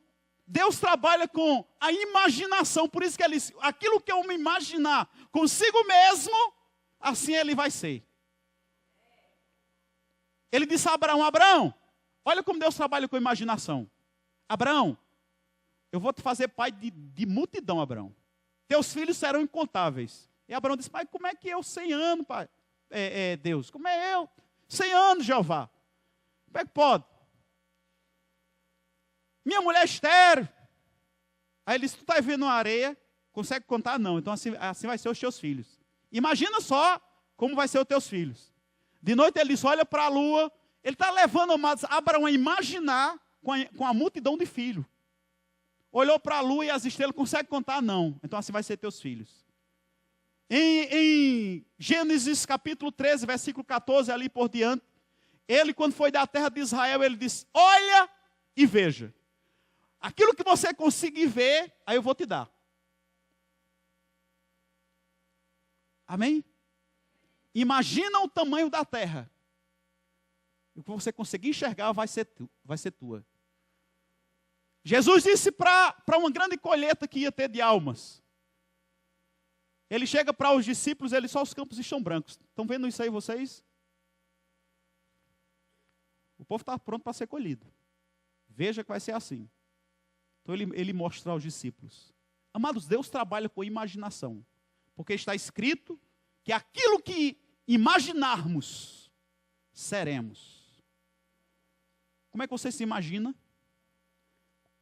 Deus trabalha com a imaginação. Por isso que ele diz, aquilo que eu me imaginar consigo mesmo, assim ele vai ser. Ele disse a Abraão, Abraão, olha como Deus trabalha com imaginação. Abraão, eu vou te fazer pai de multidão, Abraão. Teus filhos serão incontáveis. E Abraão disse, pai, como é que eu 100 anos, pai? Deus, como é eu? 100 anos, Jeová. Como é que pode? Minha mulher é estéril. Aí ele disse, tu está vendo uma areia? Consegue contar? Não. Então assim vai ser os teus filhos. Imagina só como vai ser os teus filhos. De noite ele disse, olha para a lua. Ele está levando, amados, Abraão a imaginar com a multidão de filhos. Olhou para a lua e as estrelas, consegue contar? Não. Então assim vai ser teus filhos. Em Gênesis capítulo 13, versículo 14, ali por diante, ele quando foi da terra de Israel, ele disse, olha e veja. Aquilo que você conseguir ver, aí eu vou te dar. Amém? Imagina o tamanho da terra. E o que você conseguir enxergar vai ser tua. Jesus disse para uma grande colheita que ia ter de almas. Ele chega para os discípulos, ele só os campos estão brancos. Estão vendo isso aí vocês? O povo está pronto para ser colhido. Veja que vai ser assim. Então ele mostra aos discípulos. Amados, Deus trabalha com imaginação. Porque está escrito que aquilo que imaginarmos, seremos. Como é que você se imagina?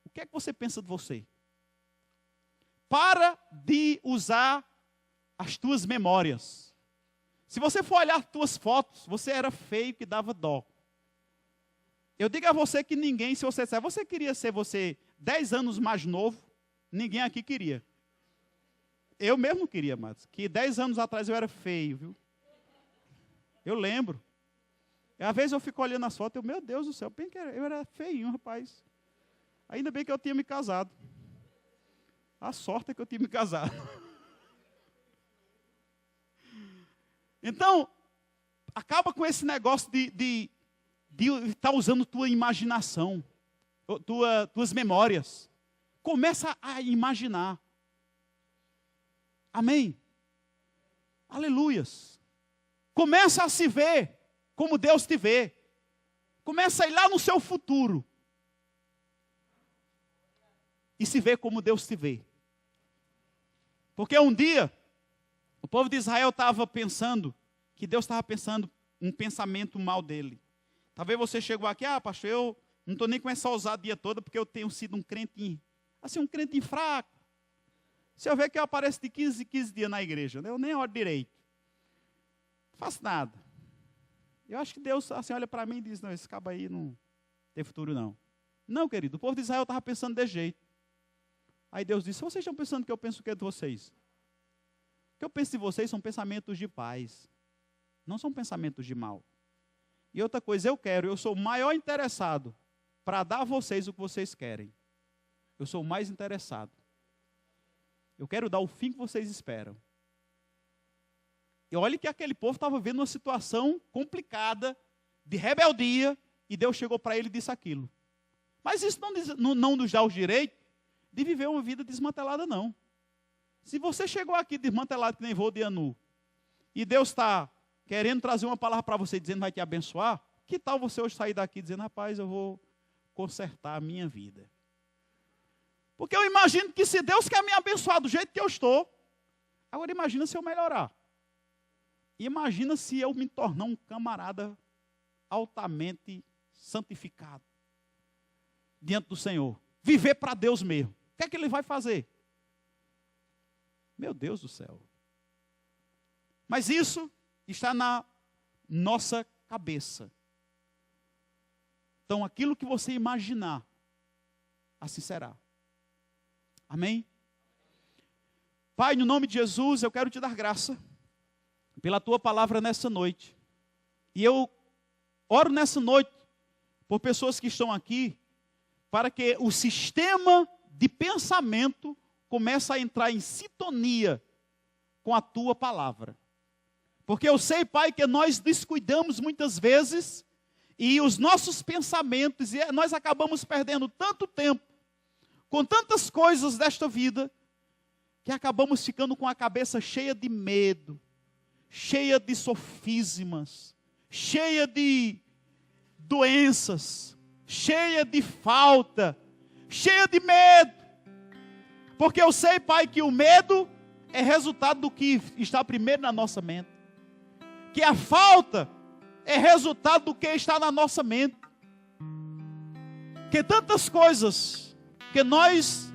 O que é que você pensa de você? Para de usar as tuas memórias. Se você for olhar as tuas fotos, você era feio que dava dó. Eu digo a você que ninguém, se você disser, você queria ser 10 anos mais novo, ninguém aqui queria. Eu mesmo queria, mas que 10 anos atrás eu era feio, viu? Eu lembro. Às vezes eu fico olhando as fotos, meu Deus do céu, eu era feinho, rapaz. Ainda bem que eu tinha me casado. A sorte é que eu tinha me casado. Então, acaba com esse negócio de estar usando tua imaginação, tuas memórias. Começa a imaginar. Amém? Aleluias. Começa a se ver como Deus te vê. Começa a ir lá no seu futuro. E se ver como Deus te vê. Porque um dia, o povo de Israel estava pensando, que Deus estava pensando um pensamento mal dele. Talvez você chegou aqui, pastor, eu não estou nem com essa ousadia toda, porque eu tenho sido um crente, assim, um crente fraco. Se eu ver que eu apareço de 15 em 15 dias na igreja, eu nem olho direito. Não faço nada. Eu acho que Deus, assim, olha para mim e diz, não, esse cabo aí não tem futuro não. Não, querido, o povo de Israel estava pensando desse jeito. Aí Deus disse, vocês estão pensando que eu penso o que de vocês? O que eu penso de vocês são pensamentos de paz. Não são pensamentos de mal. E outra coisa, eu sou o maior interessado para dar a vocês o que vocês querem. Eu sou o mais interessado. Eu quero dar o fim que vocês esperam. E olha que aquele povo estava vendo uma situação complicada, de rebeldia, e Deus chegou para ele e disse aquilo. Mas isso não nos dá o direito de viver uma vida desmantelada, não. Se você chegou aqui desmantelado que nem voo de anu, e Deus está querendo trazer uma palavra para você, dizendo que vai te abençoar, que tal você hoje sair daqui dizendo, rapaz, eu vou consertar a minha vida. Porque eu imagino que se Deus quer me abençoar do jeito que eu estou, agora imagina se eu melhorar. Imagina se eu me tornar um camarada altamente santificado diante do Senhor. Viver para Deus mesmo. O que é que ele vai fazer? Meu Deus do céu. Mas isso está na nossa cabeça. Então, aquilo que você imaginar, assim será. Amém? Pai, no nome de Jesus, eu quero te dar graça pela tua palavra nessa noite. E eu oro nessa noite por pessoas que estão aqui, para que o sistema de pensamento comece a entrar em sintonia com a tua palavra. Porque eu sei, Pai, que nós descuidamos muitas vezes e os nossos pensamentos, e nós acabamos perdendo tanto tempo com tantas coisas desta vida, que acabamos ficando com a cabeça cheia de medo, cheia de sofismas, cheia de doenças, cheia de falta, cheia de medo. Porque eu sei, Pai, que o medo é resultado do que está primeiro na nossa mente. Que a falta é resultado do que está na nossa mente. Que tantas coisas que nós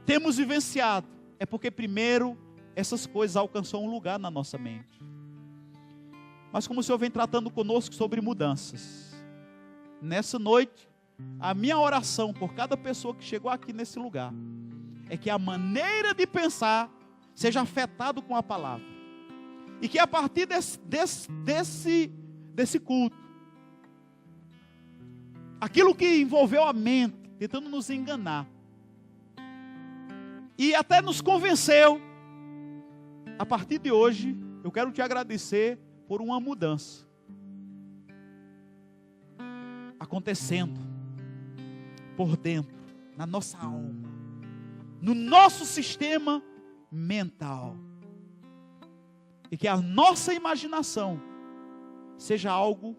temos vivenciado é porque primeiro essas coisas alcançam um lugar na nossa mente. Mas como o Senhor vem tratando conosco sobre mudanças, nessa noite, a minha oração por cada pessoa que chegou aqui nesse lugar é que a maneira de pensar seja afetado com a palavra. E que a partir desse culto, aquilo que envolveu a mente, tentando nos enganar, e até nos convenceu, a partir de hoje, eu quero te agradecer por uma mudança acontecendo por dentro, na nossa alma, no nosso sistema mental. E que a nossa imaginação seja algo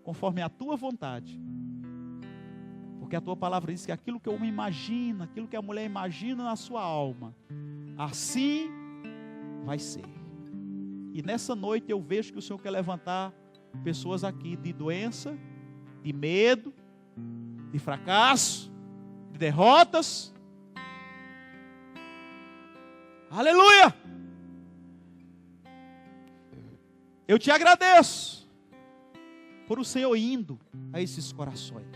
conforme a tua vontade. Porque a tua palavra diz que aquilo que o homem imagina, aquilo que a mulher imagina na sua alma, assim vai ser. E nessa noite eu vejo que o Senhor quer levantar pessoas aqui de doença, de medo, de fracasso, de derrotas. Aleluia! Eu te agradeço por o Senhor indo a esses corações.